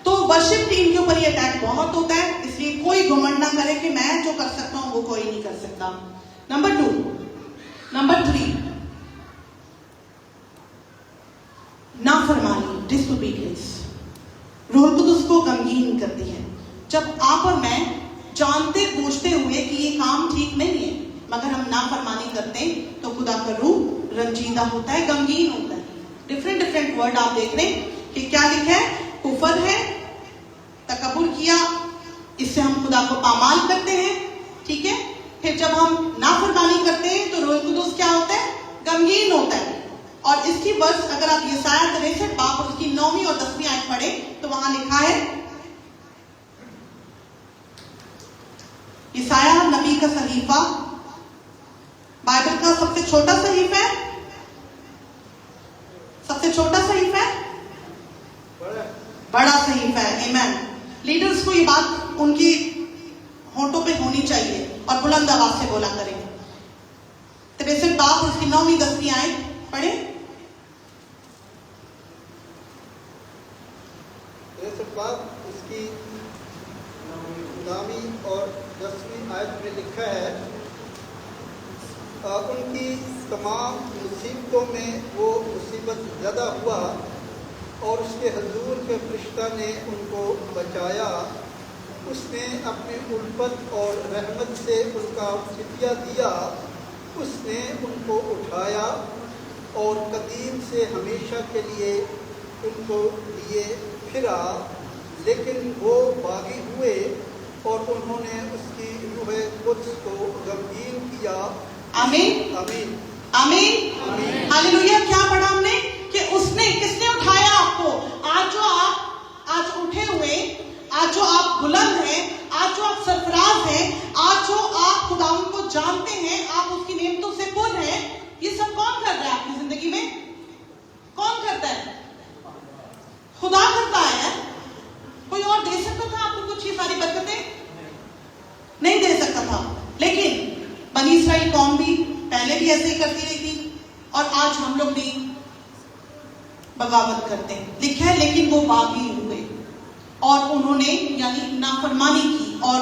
तो वर्शिप टीम के ऊपर ये अटैक बहुत होता है। इसलिए कोई घमंड ना करे कि मैं जो कर सकता हूं वो कोई नहीं कर सकता। नंबर 2, नंबर 3, नाफरमानी, डिसोबीडियंस रूह कुदुस को गमगीन करती है। जब आप और मैं जानते बूझते हुए कि ये काम ठीक नहीं है मगर हम नाफरमानी करते हैं तो खुदा का रूह रंजीदा होता है, गमगीन होता है। डिफरेंट वर्ड आप देख रहे हैं कि क्या लिखा है, कुफर है, तकब्बुर किया, इससे हम खुदा को पामाल करते हैं, ठीक है। फिर जब हम नाफरमानी करते हैं तो रूह कुदुस क्या होता है, गमगीन होता है। और इसकी वर्ष अगर आप यसाया 63 बाब और उसकी 9वीं और 10वीं आयत पढ़े तो वहां लिखा है, यसाया नबी का सहीफा बाइबल का सबसे छोटा सहीफा है, सबसे छोटा सहीफा है, बड़ा सहीफा है। आमीन। लीडर्स को ये बात उनकी होंठों पे होनी चाहिए और बुलंद आवाज से बोला करें। 63 बाब और उसकी 9वीं 10वीं आयत पढ़े। 63 बाब उसकी 9वीं और 10वीं आयत में लिखा है, उनकी तमाम मुसीबतों में वो मुसीबत ज़्यादा हुआ और उसके हजूर के फरिश्ता ने उनको बचाया। उसने अपनी उल्फत और रहमत से उनका फिदिया दिया। उसने उनको उठाया और कदीम से हमेशा के लिए उनको लिए फिरा, लेकिन वो बागी हुए और उन्होंने उसकी रूह कुद्स को गमगीन किया। आमीन, आमीन, आमीन, हालेलुया। क्या पढ़ा हमने कि उसने, किसने उठाया आपको? आज जो आप आज उठे हुए, आज जो आप बुलंद हैं, आज जो आप सरफराज हैं, आज जो आप खुदावंद को जानते हैं, आप उसकी नेमतों से पुर हैं, ये सब कौन कर रहा है आपकी जिंदगी में? कौन करता है? खुदा करता है। कोई और दे सकता था आपको कुछ ये सारी बरकतें? नहीं दे सकता था। लेकिन बनी इस्राइल कौम भी पहले भी ऐसे ही करती रही थी और आज हम लोग भी बगावत करते हैं। लिखा है लेकिन वो बागी हुए और उन्होंने यानी नाफरमानी की और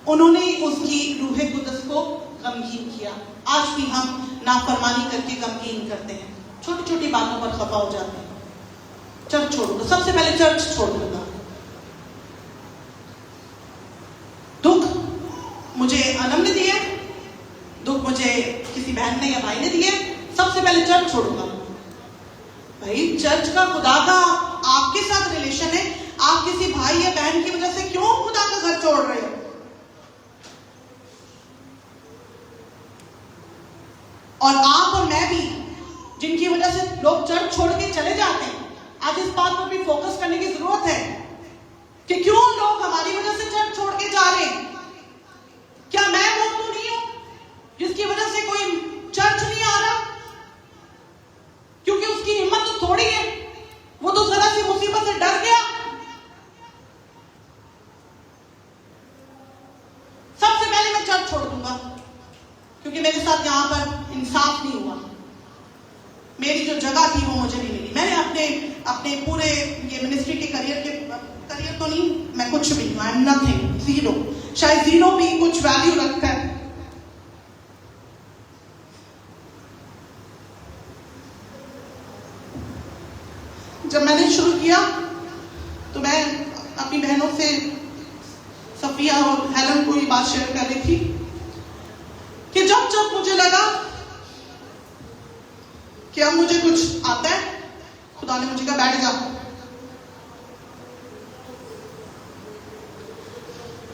उन्होंने उसकी रूह कुदस को गमगीन किया। आज भी हम नाफरमानी करके गमगीन करते हैं, छोटी छोटी बातों पर खफा हो जाते हैं। चर्च छोड़ दो, सबसे पहले चर्च छोड़ दूंगा। दुख मुझे अनम ने दिया, दुख मुझे किसी बहन ने या भाई ने दिया, सबसे पहले चर्च छोड़ूंगा। भाई चर्च का, खुदा का आपके साथ रिलेशन है। आप किसी भाई या बहन की वजह से क्यों खुदा का घर छोड़ रहे हो? और आप और मैं भी जिनकी वजह से लोग चर्च छोड़ के चले जाते हैं, आज इस बात पर भी फोकस करने की जरूरत है कि क्यों लोग हमारी वजह से चर्च छोड़ के जा रहे हैं। क्या मैं वो तो नहीं हूं जिसकी वजह से कोई चर्च नहीं आ रहा? क्योंकि उसकी हिम्मत तो थोड़ी है, वो तो जरा सी मुसीबत से डर गया। सबसे पहले मैं चर्च छोड़ दूंगा क्योंकि मेरे साथ यहां पर इंसाफ नहीं हुआ। मेरी जो जगह थी वो मुझे नहीं मिली। मैंने अपने पूरे ये मिनिस्ट्री के करियर तो नहीं, मैं कुछ भी, आई एम नथिंग, जीरो। शायद जीरो भी कुछ वैल्यू रखता है। जब मैंने शुरू किया तो मैं अपनी बहनों से, सफिया और हेलन को ये बात शेयर कर रही थी कि जब जब मुझे लगा कि अब मुझे कुछ आता है, खुदा ने मुझे कहा बैठ जा,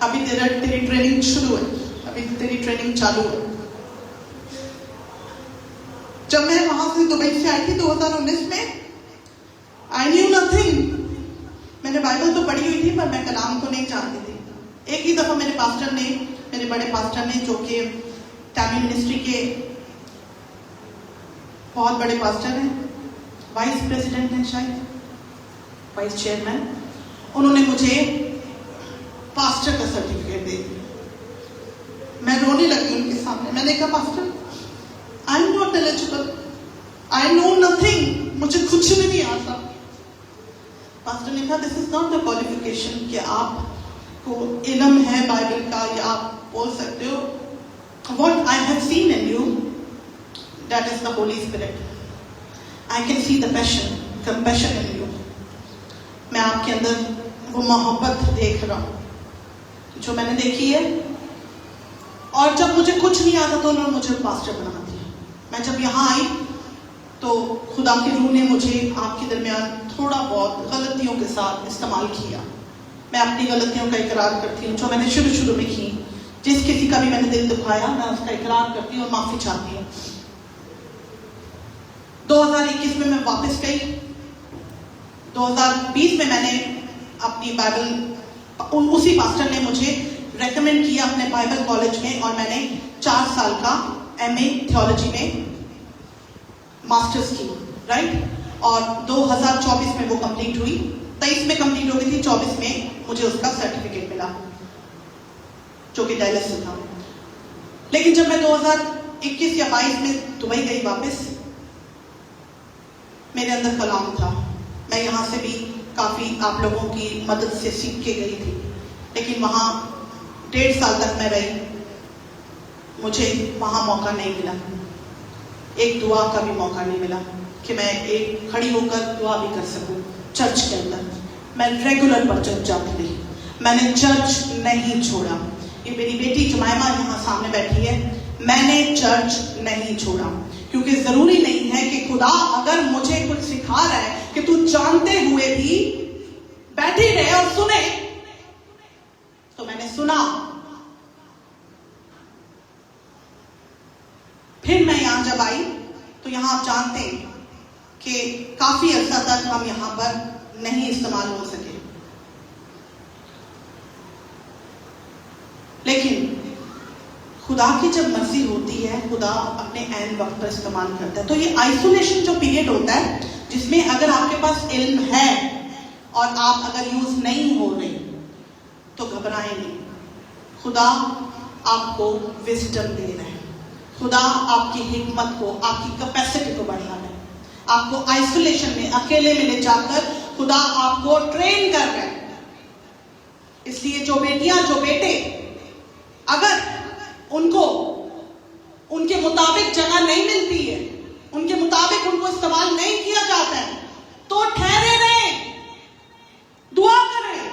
अभी तेरी ट्रेनिंग शुरू है, अभी तेरी ट्रेनिंग चालू है। जब मैं वहां से दुबई से आई थी 2019 में, आई न्यू नथिंग। मैंने बाइबल तो पढ़ी हुई थी पर मैं कलाम को नहीं जानती थी। एक ही दफा मेरे पास्टर ने, मेरे बड़े पास्टर ने, जो कि टैबी मिनिस्ट्री के बहुत बड़े पास्टर हैं, वाइस प्रेसिडेंट हैं, शायद वाइस चेयरमैन, उन्होंने मुझे पास्टर का सर्टिफिकेट दे दिया। मैं रोने लगी उनके सामने। मैंने कहा pastor, I am not eligible, I know nothing, मुझे कुछ भी नहीं आता। पास्टर ने कहा this is not the qualification कि आप को इल्म है बाइबल का, या आप बोल सकते हो what I have seen in you, that is the Holy Spirit. I can see the passion, compassion in you. मैं आपके अंदर वो मोहब्बत देख रहा हूँ जो मैंने देखी है। और जब मुझे कुछ नहीं आता तो उन्होंने मुझे पास्टर बना दिया। मैं जब यहाँ आई तो खुदा की रूह ने मुझे आपके दरमियान थोड़ा बहुत गलतियों के साथ इस्तेमाल किया। मैं अपनी गलतियों का इकरार करती हूँ जो मैंने शुरू में की। जिस किसी का भी मैंने दिल दुखाया मैं उसका इकरार करती हूँ और माफी चाहती हूँ। 2021 में मैं वापस गई। 2020 में मैंने अपनी बाइबल, उसी पास्टर ने मुझे रेकमेंड किया अपने बाइबल कॉलेज में, और मैंने 4 साल का MA थियोलॉजी में मास्टर्स की, राइट। और 2024 में वो कंप्लीट हुई, 23 में कंप्लीट हो गई थी, 24 में मुझे उसका सर्टिफिकेट मिला जो कि डैलस से था। लेकिन जब मैं 2021 या 22 में दुबई गई वापस, मेरे अंदर कलाम था। मैं यहाँ से भी काफी आप लोगों की मदद से सीख के गई थी, लेकिन वहाँ 1.5 साल तक मैं रही, मुझे वहाँ मौका नहीं मिला, एक दुआ का भी मौका नहीं मिला कि मैं एक खड़ी होकर दुआ भी कर सकूं चर्च के अंदर। मैं रेगुलर पर चर्च जाती रही, मैंने चर्च नहीं छोड़ा। ये मेरी बेटी जमायमा यहाँ सामने बैठी है, मैंने चर्च नहीं छोड़ा, क्योंकि जरूरी नहीं है कि खुदा अगर मुझे कुछ सिखा रहा है कि तू जानते हुए भी बैठी रहे और सुने, तो मैंने सुना। फिर मैं यहां जब आई तो यहां आप जानते हैं कि काफी अर्सा तक हम यहां पर नहीं इस्तेमाल हो सके, लेकिन खुदा की जब मर्जी होती है खुदा अपने ऐन वक्त पर इस्तेमाल करता है। तो ये आइसोलेशन जो पीरियड होता है, जिसमें अगर आपके पास इल्म है और आप अगर यूज नहीं हो रहे तो घबराएं नहीं। खुदा आपको विजडम दे रहा है, खुदा आपकी हिकमत को, आपकी कैपेसिटी को बढ़ा रहा है। आपको आइसोलेशन में, अकेले में ले जाकर खुदा आपको ट्रेन कर रहा है। इसलिए जो बेटियां, जो बेटे, अगर उनको उनके मुताबिक जगह नहीं मिलती है, उनके मुताबिक उनको इस्तेमाल नहीं किया जाता है, तो ठहरे रहें, दुआ करें,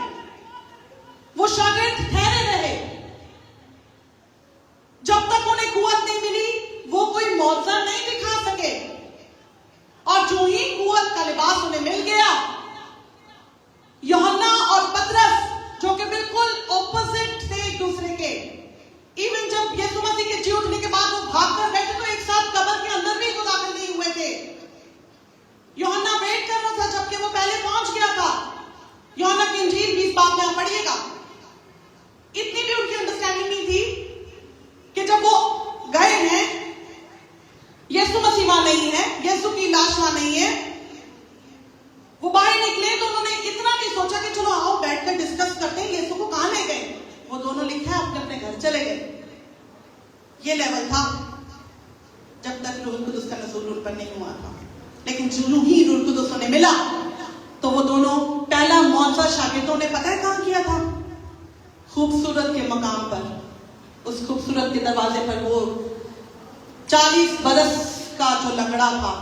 वो शागिर्द ठहरे रहे। जब तक उन्हें कुव्वत नहीं मिली वो कोई मौजज़ा नहीं दिखा सके, और जो ही कुव्वत का लिबास उन्हें मिल गया, यूहन्ना और पतरस जो कि बिल्कुल ऑपोजिट थे एक दूसरे के, इवन जब यीशु मसीह के जी उठने के बाद वो भाग कर बैठे तो एक साथ कब्र के अंदर भी वो दाखिल नहीं हुए थे। यूहन्ना वेट कर रहा था जबकि वो पहले पहुंच गया था। यूहन्ना की इंजील 20 बाब में आप पढ़िएगा। इतनी भी उनकी अंडरस्टैंडिंग नहीं थी कि जब वो गए हैं, यीशु मसीह वहां नहीं है, यीशु की लाश वहां नहीं है, वो बाहर निकले तो उन्होंने इतना नहीं सोचा कि चलो आओ बैठकर डिस्कस करते हैं यीशु को कहां ले गए। वो दोनों लिखा है अपने अपने घर चले गए। ये लेवल था जब तक रूह कुदुस का नज़ूल उन पर नहीं हुआ था। लेकिन जो ही रूह कुदुस उन्हें मिला तो वो दोनों, पहला मौजज़ा शागिर्दों ने पता है कहां किया था? खूबसूरत के मकाम पर, उस खूबसूरत के दरवाजे पर वो 40 बरस का जो लंगड़ा था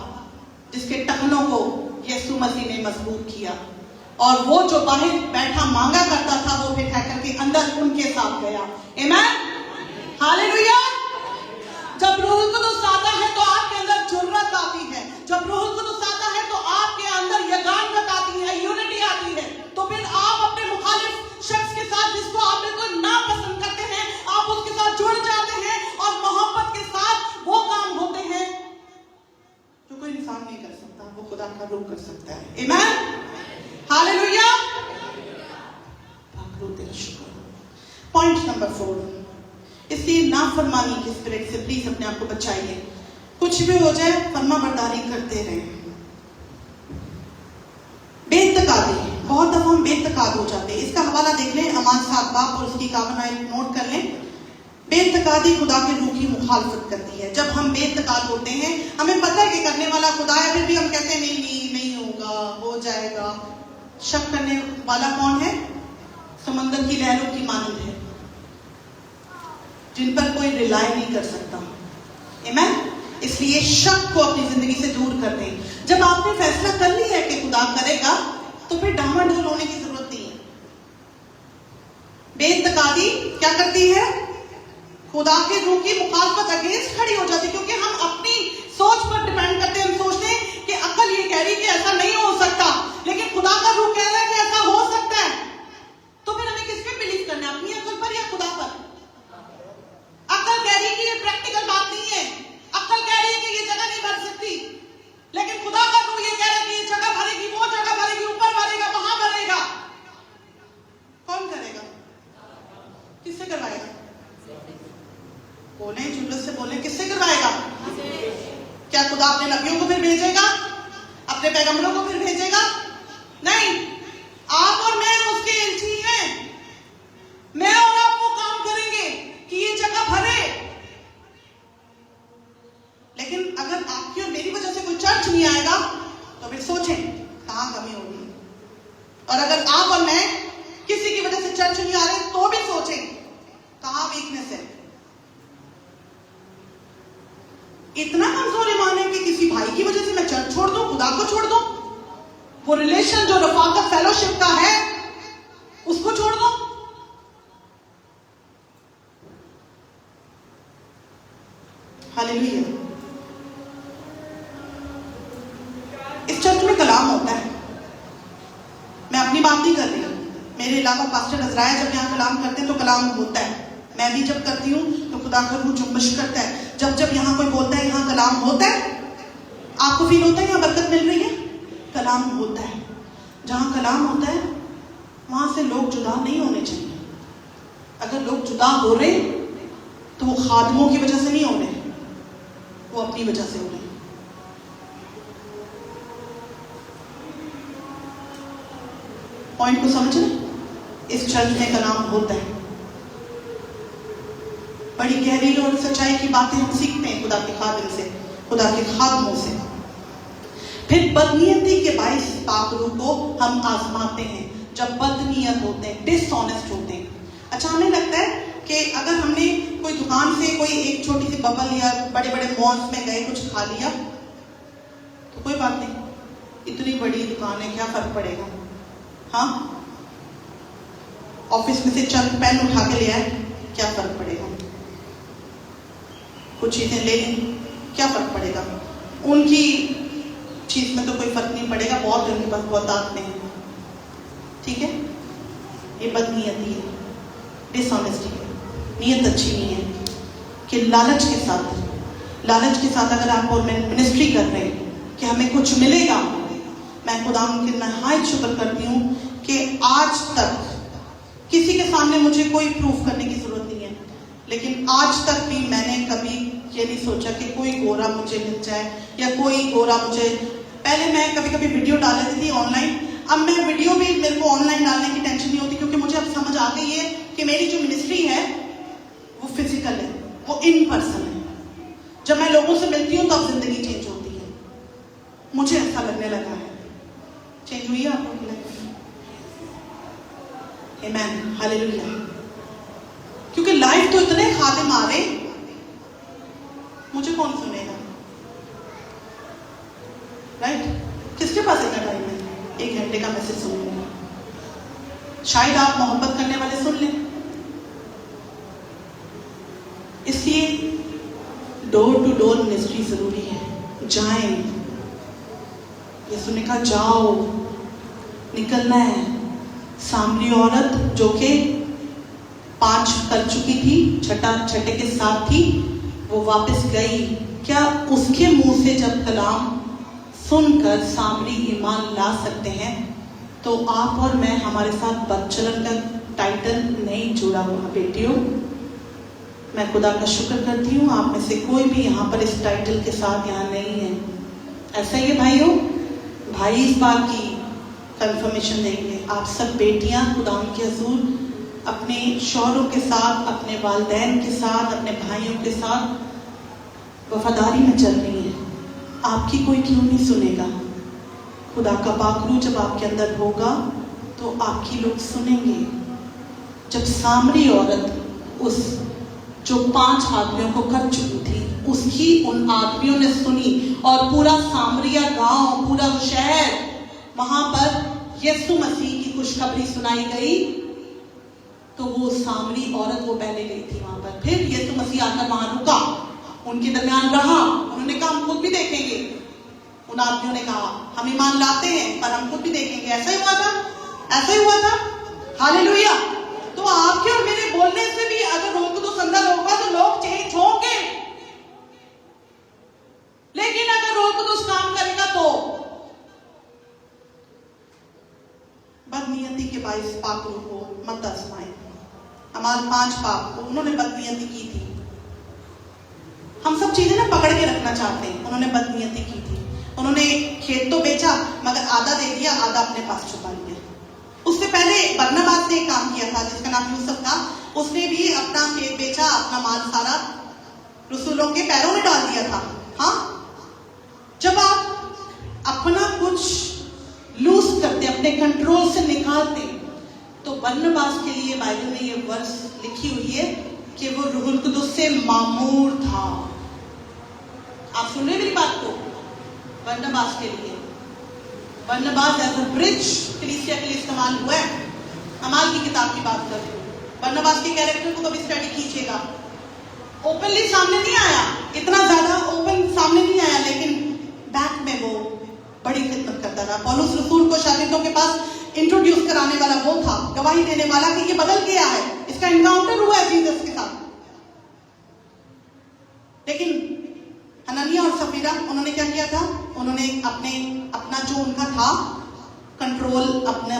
जिसके टखनों को यीशु मसीह ने मजबूत किया, और वो जो बाहर बैठा मांगा करता था वो फिर करके अंदर उनके साथ गया। आमीन, हालेलुया। जब रूह कुदुस आता है तो आपके अंदर जुर्रत आती है, जब रूह कुदुस आता है तो आपके अंदर यगानत आती है, यूनिटी आती है। तो फिर आप अपने मुखालिफ शख्स के साथ, जिसको आप बिल्कुल नापसंद करते हैं, आप उसके साथ जुड़ जाते हैं और मोहब्बत के साथ वो काम होते हैं जो कोई इंसान नहीं कर सकता, वो खुदा का रूह कर सकता है। आमीन, हालेलुया। तेरा शुक्र। पॉइंट नंबर 4, इसलिए नाफरमानी की स्पिरिट से प्लीज अपने आप को बचाइए। कुछ भी हो जाए फरमा बरदारी करते रहें। बेतकादी, बहुत दफा हम बेतकाद हो जाते हैं। इसका हवाला देख लें, अमान 7 बाब और उसकी 51 आयत नोट कर लें। बेतकादी खुदा के रूह की मुखालफत करती है। जब हम बेतकाद होते हैं, हमें पता है कि करने वाला खुदा है, फिर भी हम कहते हैं नहीं नहीं नहीं होगा, हो जाएगा। शक करने वाला कौन है? समंदर की लहरों की मानंद है, जिन पर कोई रिलाय नहीं कर सकता। आमीन। इसलिए शक को अपनी जिंदगी से दूर कर दें। जब आपने फैसला कर लिया है कि खुदा करेगा, तो फिर डामाडोल होने की जरूरत नहीं है। बेइंतकादी क्या करती है? खुदा के रूह की मुखालफत अगेंस्ट खड़ी हो जाती है, क्योंकि हम अपनी सोच पर डिपेंड करते हैं। हम सोचते हैं कि अकल ये कह रही है कि ऐसा नहीं हो सकता, लेकिन खुदा का रूह कह रहा है कि ऐसा हो सकता है। तो फिर हमें किस पे बिलीव करना है, अपनी अकल पर या खुदा पर? अकल कह रही है कि ये प्रैक्टिकल बात नहीं है, अकल कह रही है कि ये जगह नहीं भर सकती, लेकिन खुदा का रूह ये कह रहा है कि ये जगह भरेगी, वो जगह भरेगी, ऊपर भरेगा, वहां भरेगा। कौन करेगा? किससे करवाएगा? बोले, जुलूस से बोले, किससे करवाएगा? क्या खुदा अपने नबियों को फिर भेजेगा, अपने पैगंबरों को फिर भेजेगा? नहीं, आप और मैं उसके एजेंसी हैं। मैं और आप वो काम करेंगे कि ये जगह भरे। लेकिन अगर आपकी और मेरी वजह से कोई चर्च नहीं आएगा, तो फिर सोचें कहां कमी होगी। और अगर आप और मैं किसी की वजह से चर्च नहीं आ रहे, तो भी सोचें कहां वीकनेस है। इतना कमजोर ईमान है कि किसी भाई की वजह से मैं चर्च छोड़ दूं, खुदा को छोड़ दूं, वो रिलेशन जो रफाकत फेलोशिप का है उसको छोड़ दूं। हालेलुया। इस चर्च में कलाम होता है। मैं अपनी बात नहीं कर रही हूं, मेरे अलावा पास्टर नजराया जब यहां कलाम करते हैं तो कलाम होता है। मैं भी जब करती हूँ तो खुदा का रूह जुम्बिश करता है। जब यहाँ कोई बोलता है यहाँ कलाम होता है, आपको फील होता है यहाँ बरकत मिल रही है? कलाम होता है। जहाँ कलाम होता है वहां से लोग जुदा नहीं होने चाहिए। अगर लोग जुदा हो रहे तो वो खादमों की वजह से नहीं हो रहे, वो अपनी वजह से हो रहे। पॉइंट को समझ रहे? इस चर्च में कलाम होता है। बड़ी गहरी और सच्चाई की बातें हम सीखते हैं खुदा के खादिम से, खुदा के खादमों से। फिर बदनीयती के 22 पाक रूह को हम आजमाते हैं जब बदनीयत होते हैं, डिसऑनेस्ट होते हैं। अच्छा, हमें लगता है कि अगर हमने कोई दुकान से कोई एक छोटी सी बबल या बड़े बड़े मॉल्स में गए कुछ खा लिया तो कोई बात नहीं, इतनी बड़ी दुकान है, क्या फर्क पड़ेगा? हाँ, ऑफिस में से चंद पेन उठा के ले आए, क्या फर्क पड़ेगा? कुछ चीजें ले ली, क्या फर्क पड़ेगा? उनकी चीज में तो कोई फर्क नहीं पड़ेगा, बहुत उनके पास बहुत आते हैं। ठीक है, ये बदनीयती है, डिसऑनेस्टी है, नीयत अच्छी नहीं है। कि लालच के साथ अगर आप और मैं मिनिस्ट्री कर रहे हैं कि हमें कुछ मिलेगा, मैं खुदा की नहायत शुक्र करती हूँ कि आज तक किसी के सामने मुझे कोई प्रूफ करने की जरूरत नहीं है, लेकिन आज तक भी मैंने कभी ये नहीं सोचा कि कोई गोरा मुझे मिल जाए या कोई गोरा मुझे। पहले मैं कभी कभी वीडियो डाल देती थी ऑनलाइन, अब मैं वीडियो भी मेरे को ऑनलाइन डालने की टेंशन नहीं होती, क्योंकि मुझे अब समझ आ गई है कि मेरी जो मिनिस्ट्री है वो फिजिकल है, वो इन पर्सन है। जब मैं लोगों से मिलती हूँ तब जिंदगी चेंज होती है, मुझे ऐसा लगने लगा है। चेंज हुई है आपको? आमीन, हालेलुया। क्योंकि लाइफ तो इतने खादिम आ रहे, मुझे कौन सुनेगा? राइट? किसके पास इतना टाइम है 1 घंटे का मैसेज सुनने का? शायद आप मोहब्बत करने वाले सुन लें। इसलिए डोर टू डोर मिनिस्ट्री जरूरी है। जाएं, यीशु ने कहा जाओ, निकलना है। सामरी औरत जो कि 5 कर चुकी थी, छठे के साथ थी, वो वापस गई। क्या उसके मुंह से जब कलाम सुनकर सामरी ईमान ला सकते हैं, तो आप और मैं, हमारे साथ बदचलन का टाइटल नहीं जुड़ा हुआ। बेटियों, मैं खुदा का शुक्र करती हूँ आप में से कोई भी यहाँ पर इस टाइटल के साथ यहाँ नहीं है। ऐसा ही है भाइयों, भाई इस बात की कंफर्मेशन देंगे। आप सब बेटियां खुदा के हुजूर अपने शौहरों के साथ, अपने वालिदैन के साथ, अपने भाइयों के साथ वफादारी में चल रही हैं। आपकी कोई क्यों नहीं सुनेगा? खुदा का पाक रूह जब आपके अंदर होगा तो आपकी लोग सुनेंगे। जब सामरी औरत उस जो 5 आदमियों को कर चुकी थी, उसकी उन आदमियों ने सुनी और पूरा सामरिया गांव, पूरा शहर, वहां पर यीशु मसीह की खुशखबरी सुनाई गई, तो वो सामरी औरत वो पहले गई थी वहां पर। फिर यीशु मसीह आकर वहां रुका, उनके दरमियान रहा। उन्होंने कहा हम खुद भी देखेंगे। उन आदमियों ने कहा हम ईमान लाते हैं पर हम खुद भी देखेंगे। ऐसा ही हुआ था, ऐसा ही हुआ था। हालेलुया। तो आपके और मेरे बोलने से भी अगर रोग तो अंदर होगा तो लोग चेंज होंगे, लेकिन अगर रोग तो काम करेगा तो बदनीयती के 22 पापों को मत आजमाएं। हमारे 5 पाप उन्होंने बदनीयती की थी। हम सब चीजें ना पकड़ के रखना चाहते हैं, उन्होंने बदनीयती की थी। उन्होंने खेत तो बेचा मगर आधा दे दिया, आधा अपने पास छुपा लिया। उससे पहले बरनबास ने एक काम किया था जिसका नाम यूसुफ था। उसने भी अपना खेत बेचा, अपना माल सारा रसूलों के पैरों में डाल दिया था। हाँ, जब आप अपना कुछ लूज करते, अपने कंट्रोल से निकालते, तो बरनबास के लिए बाइबल में ये वर्स लिखी हुई है कि वो रूहुल कुदुस से मामूर था। आप सुन रहे मेरी बात को? बरनबास के लिए, बरनबास एज अ ब्रिज कलीसिया के लिए इस्तेमाल हुआ है। अमाल की किताब की बात कर रही हूँ। बरनबास के कैरेक्टर को कभी स्टडी कीजिएगा। ओपनली सामने नहीं आया, इतना ज्यादा ओपन सामने नहीं आया, लेकिन बैक में वो बड़ी खिदमत करता था। पौलुस रसूल को शागिर्दों के पास इंट्रोड्यूस कराने वाला वो था, गवाही देने वाला कि ये बदल गया है, इसका एनकाउंटर हुआ है जीसस के साथ। लेकिन हननिया और सफीरा, उन्होंने क्या किया था? उन्होंने अपना जो उनका था कंट्रोल, अपने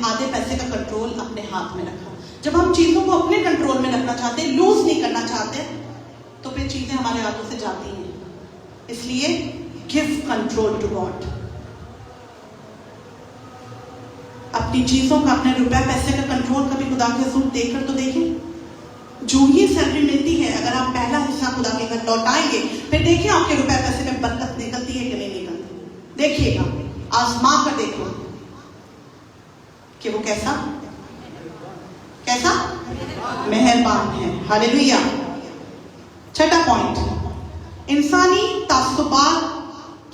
आधे पैसे का कंट्रोल अपने हाथ में रखा। जब हम चीजों को अपने कंट्रोल में रखना चाहते हैं, लूज नहीं करना चाहते, तो फिर चीजें हमारे हाथों से जाती हैं। इसलिए गिव कंट्रोल टू गॉड। अपनी चीजों का, अपने रुपए पैसे का कंट्रोल कभी खुदा के हजूर देकर तो देखें। जो ही सैलरी मिलती है, अगर आप पहला हिस्सा खुदा के घर लौटाएंगे, फिर देखिए आपके रुपए पैसे में बरकत निकलती है कि नहीं निकलती। देखिएगा, आजमा कर देखो कि वो कैसा मेहरबान है। हालेलुया। छठा पॉइंट, इंसानी तासुबात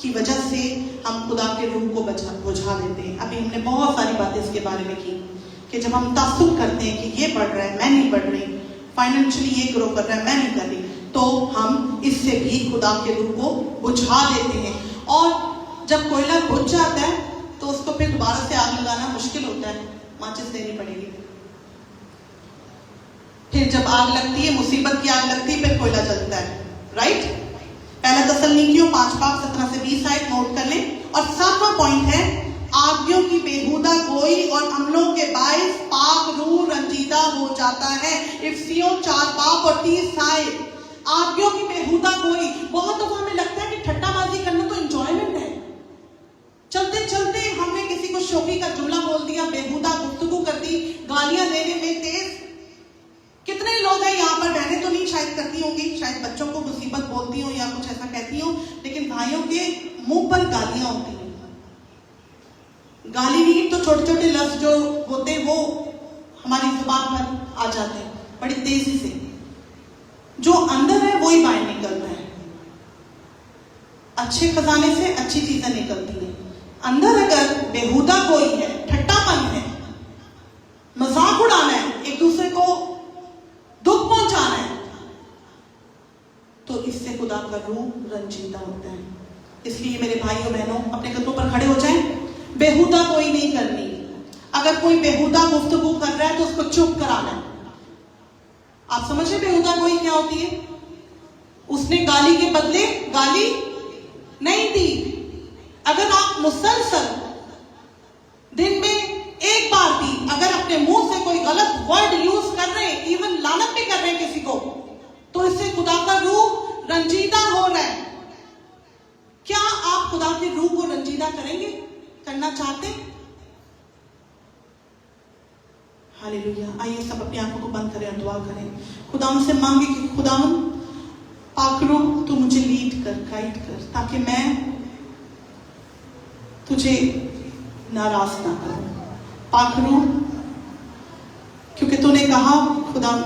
की वजह से हम खुदा के रूह को बुझा देते हैं। अभी हमने बहुत सारी बातें इसके बारे में की कि जब हम तासुब करते हैं कि ये बढ़ रहा है, मैं नहीं बढ़ रही, फाइनेंशियली ये ग्रो कर रहा है, मैं नहीं कर रही, तो हम इससे भी खुदा के रूह को बुझा देते हैं। और जब कोयला बुझ जाता है तो उसको फिर दोबारा से आग लगाना मुश्किल होता है, माचिस देनी पड़ेगी। फिर जब आग लगती है, मुसीबत की आग लगती है, फिर कोयला जलता है। राइट? पहला तसल्लीकियों 5:17-20 आयत नोट कर लें। और 7वां पॉइंट है, आदमियों की बेहुदा गोई और अमलों के बायस पाक रूह रंजीदा हो जाता है। इफिसियों 4:30 आयत। आदमियों की बेहुदा गोई, बहुत दफा हमें लगता है कि ठट्टाबाजी करना तो एंजॉयमेंट है। चलते चलते हमने किसी को शोकी का जुमला बोल दिया, बेहुदा गुफ्तगू कर दी, गालियां देने में तेज। कितने लोग हैं यहाँ पर, बहनें तो नहीं शायद करती होंगी, शायद बच्चों को मुसीबत बोलती हो या कुछ ऐसा कहती हो, लेकिन भाइयों के मुंह पर गालियां होती हैं। गाली नहीं तो छोटे छोटे लफ्ज जो होते हैं वो हमारी जुबान पर आ जाते हैं बड़ी तेजी से। जो अंदर है वही बाहर निकलता है। अच्छे खजाने से अच्छी चीजें निकलती हैं। अंदर अगर बेहुदा कोई है, ठट्टापन है, मजाक उड़ाना है, एक दूसरे को दुख पहुंचाना है, तो इससे खुदा का रूह रंजीदा होता है। इसलिए मेरे भाइयों बहनों, अपने कदमों पर खड़े हो जाएं। बेहुदा कोई नहीं करनी। अगर कोई बेहुदा गुफ्तगू कर रहा है तो उसको चुप कराना है। आप समझे बेहुदा कोई क्या होती है? उसने गाली के बदले गाली नहीं दी। अगर आप मुसलसल दिन में एक बार भी अगर अपने मुंह से कोई गलत वर्ड यूज कर रहे हैं, इवन लानत भी कर रहे हैं किसी को, तो इससे खुदा का रूह रंजीदा हो रहा है। क्या आप खुदा की रूह को रंजीदा करेंगे? करना चाहते? हालेलुया। आइए सब अपनी आंखों को बंद करें और दुआ करें। खुदावन से मांगे कि खुदावन पाक रूह तू मुझे लीड कर, गाइड कर, ताकि मैं तुझे नाराज ना करूं। पाक रूह, क्योंकि तूने हमने कहा,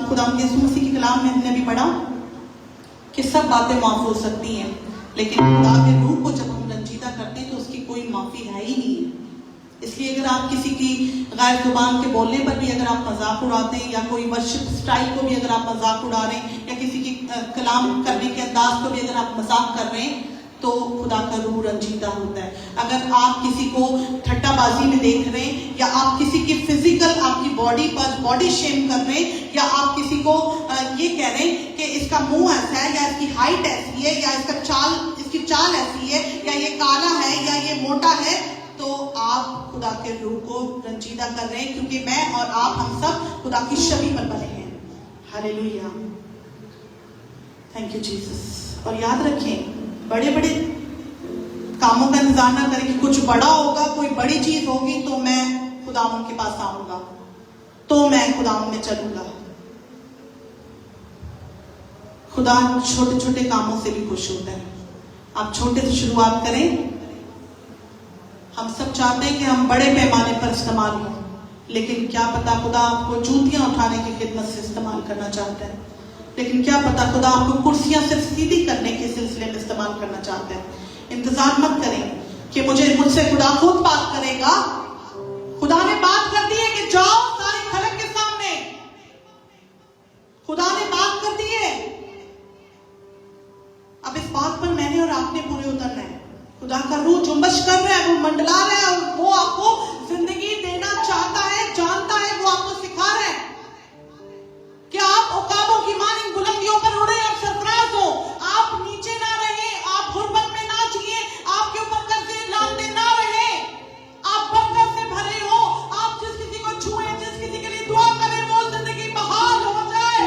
खुदा यीशु मसीह के कलाम में हमने भी पढ़ा कि सब बातें माफ हो सकती हैं, लेकिन खुदा के रूह को जब हम रंजीदा करते हैं तो उसकी कोई माफी है ही नहीं है। इसलिए अगर आप किसी की गैर जुबान के बोलने पर भी अगर आप मजाक उड़ाते हैं, या कोई वर्शिप स्टाइल को भी अगर आप मजाक उड़ा रहे हैं, या किसी की कलाम करने के अंदाज को भी अगर आप मजाक कर रहे हैं, तो खुदा का रूह रंजीदा होता है। अगर आप किसी को ठट्टाबाजी में देख रहे हैं, या आप किसी की फिजिकल आपकी बॉडी पर बॉडी शेम कर रहे हैं, या आप किसी को ये कह रहे हैं कि इसका मुंह ऐसा है, या इसकी हाइट ऐसी है, या इसकी चाल ऐसी है, या ये काला है, या ये मोटा है, तो आप खुदा के रूह को रंजीदा कर रहे हैं, क्योंकि मैं और आप हम सब खुदा की छवि पर बने हैं। Hallelujah, thank you Jesus. और याद रखें, बड़े बड़े कामों का इंतजार ना करें कि कुछ बड़ा होगा, कोई बड़ी चीज होगी तो मैं खुदावन के पास आऊंगा, तो मैं खुदावन में चलूंगा। खुदा छोटे छोटे कामों से भी खुश होता है। आप छोटे से शुरुआत करें। हम सब चाहते हैं कि हम बड़े पैमाने पर इस्तेमाल हों, लेकिन क्या पता खुदा आपको जूतियां उठाने की खिदमत से इस्तेमाल करना चाहता है। लेकिन क्या पता खुदा आपको कुर्सियां सिर्फ सीधी करने के सिलसिले में इस्तेमाल करना चाहता है। इंतजार मत करें कि मुझसे खुदा खुद बात करेगा। खुदा ने बात कर दी है कि जाओ सारे खलक के सामने। खुदा ने बात कर दी है। अब इस बात पर मैंने और आपने पूरे उतरना है। खुदा का रूह जुम्बश कर रहा है, वो मंडला रहा है, और वो आपको जिंदगी देना चाहता है, जानता है, वो आपको सिखा रहा है कि आप उकाबों की मानिंद बुलंदियों पर उड़े और सरफराज हो। आप नीचे ना रहे, आप गुर्बत में ना जिए, आपके ऊपर कर्जे लादते ना रहे, आप बरकत से भरे हो। आप जिस किसी को छुए, जिस किसी के लिए दुआ करें, वो जिंदगी बहाल हो जाए,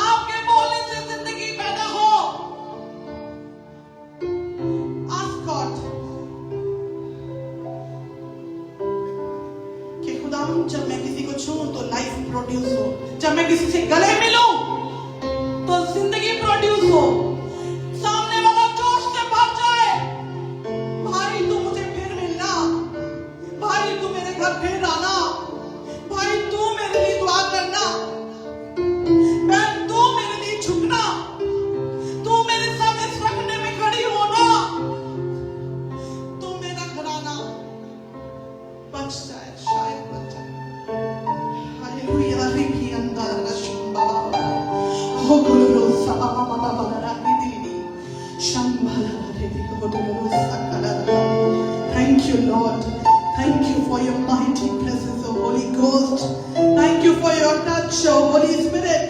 आपके बोलने से जिंदगी पैदा हो। Ask God कि खुदा, जब मैं किसी को छूऊं तो लाइफ प्रोड्यूस हो, जब मैं किसी से गले मिलूं तो जिंदगी प्रोड्यूस हो, सामने वाला जोश से भर जाए। भाई तू मुझे फिर मिलना, भाई तू मेरे घर फिर आना, भाई तू मेरे लिए दुआ करना, बहन तू मेरे लिए झुकना, तू मेरे सामने इस रखने में खड़ी होना, तू मेरा घराना बच जाए, शायद बच जाए। हालेलुया, रिकी अंदर रशुंबा हो गुरुरो साबा बाबा बगरा दीदी शंभला दीदी को गुरुरो सकला। Thank you Lord, thank you for your mighty presence, O Holy Ghost. Thank you for your touch, O Holy Spirit.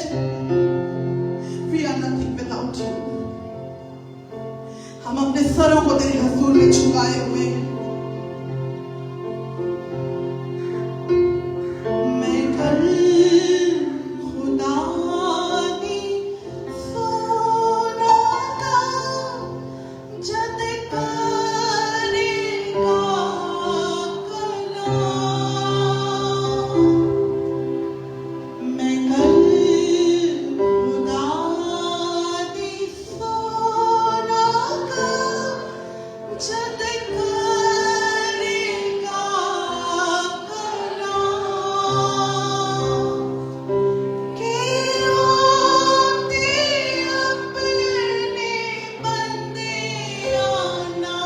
We are nothing without you. हम अपने सरों को तेरे हुजूर में झुकाए हुए हैं। मैं कल खुदा दी सोना का जद करेगा कलाम। मैं कल खुदा दी सोना का जद करेगा कलाम। के होते अपने बंदे आना,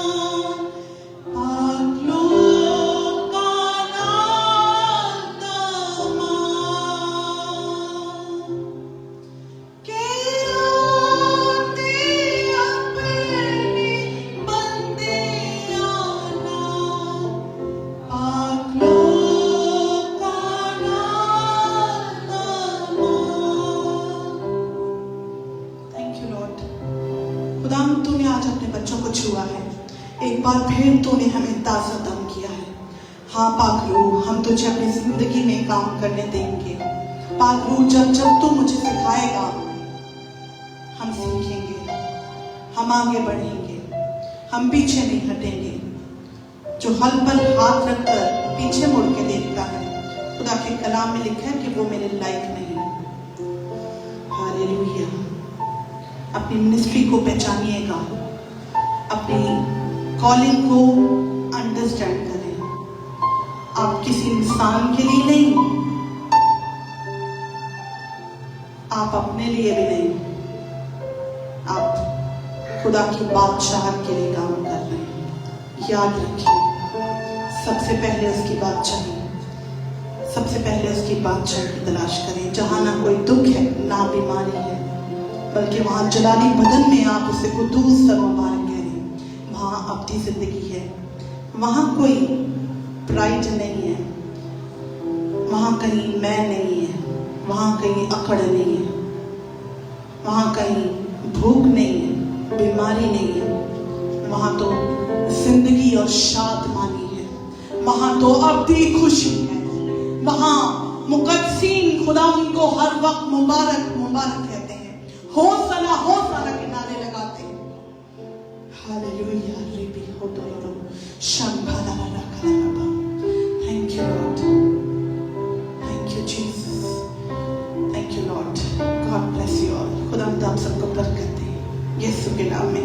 पाक लोग का नादामान। के होते अपने बंदे आना, पाक लोग का नादामान। Thank you Lord. खुदा, तूने आज अपने बच्चों को छुआ है, एक बार फिर तूने हमें ताज़ा दम किया है। हाँ पाक रूह, हम तुझे अपनी जिंदगी में काम करने देंगे। पाक रूह, जब जब तू मुझे सिखाएगा हम सीखेंगे, हम आगे बढ़ेंगे, हम पीछे नहीं हटेंगे। जो हल पर हाथ रखकर पीछे मुड़ के देखता है, खुदा के कलाम में लिखा है कि वो मेरे लायक नहीं। हालेलुया। अपनी मिनिस्ट्री को पहचानिएगा, अपनी कॉलिंग को अंडरस्टैंड करें। आप किसी इंसान के लिए नहीं, आप अपने लिए भी नहीं, आप खुदा की बादशाहत के लिए काम कर रहे हैं। याद रखिए, सबसे पहले उसकी बादशाही, सबसे पहले उसकी बादशाही की तलाश करें, जहां ना कोई दुख है ना बीमारी है, बल्कि वहां जलाली बदन में आप उसे कुदूस और मुबारक कह रहे। वहां अपनी जिंदगी है, वहां कोई प्राइड नहीं है, वहां कहीं मैं नहीं है, वहां कहीं अकड़ नहीं है, वहां कहीं भूख नहीं है, बीमारी नहीं है, वहां तो जिंदगी और शादमानी है, वहां तो अब्दी खुशी है, वहां मुकद्दसीन खुदा उनको हर वक्त मुबारक मुबारक कहते हैं, होसना होसना के नारे लगाते हैं। हालेलुया रिबी होतोरो शंभाला रखा। Thank you Lord, thank you Jesus, thank you Lord. God bless you all. खुदा आप सबको बरकत दे, यीशु के नाम में।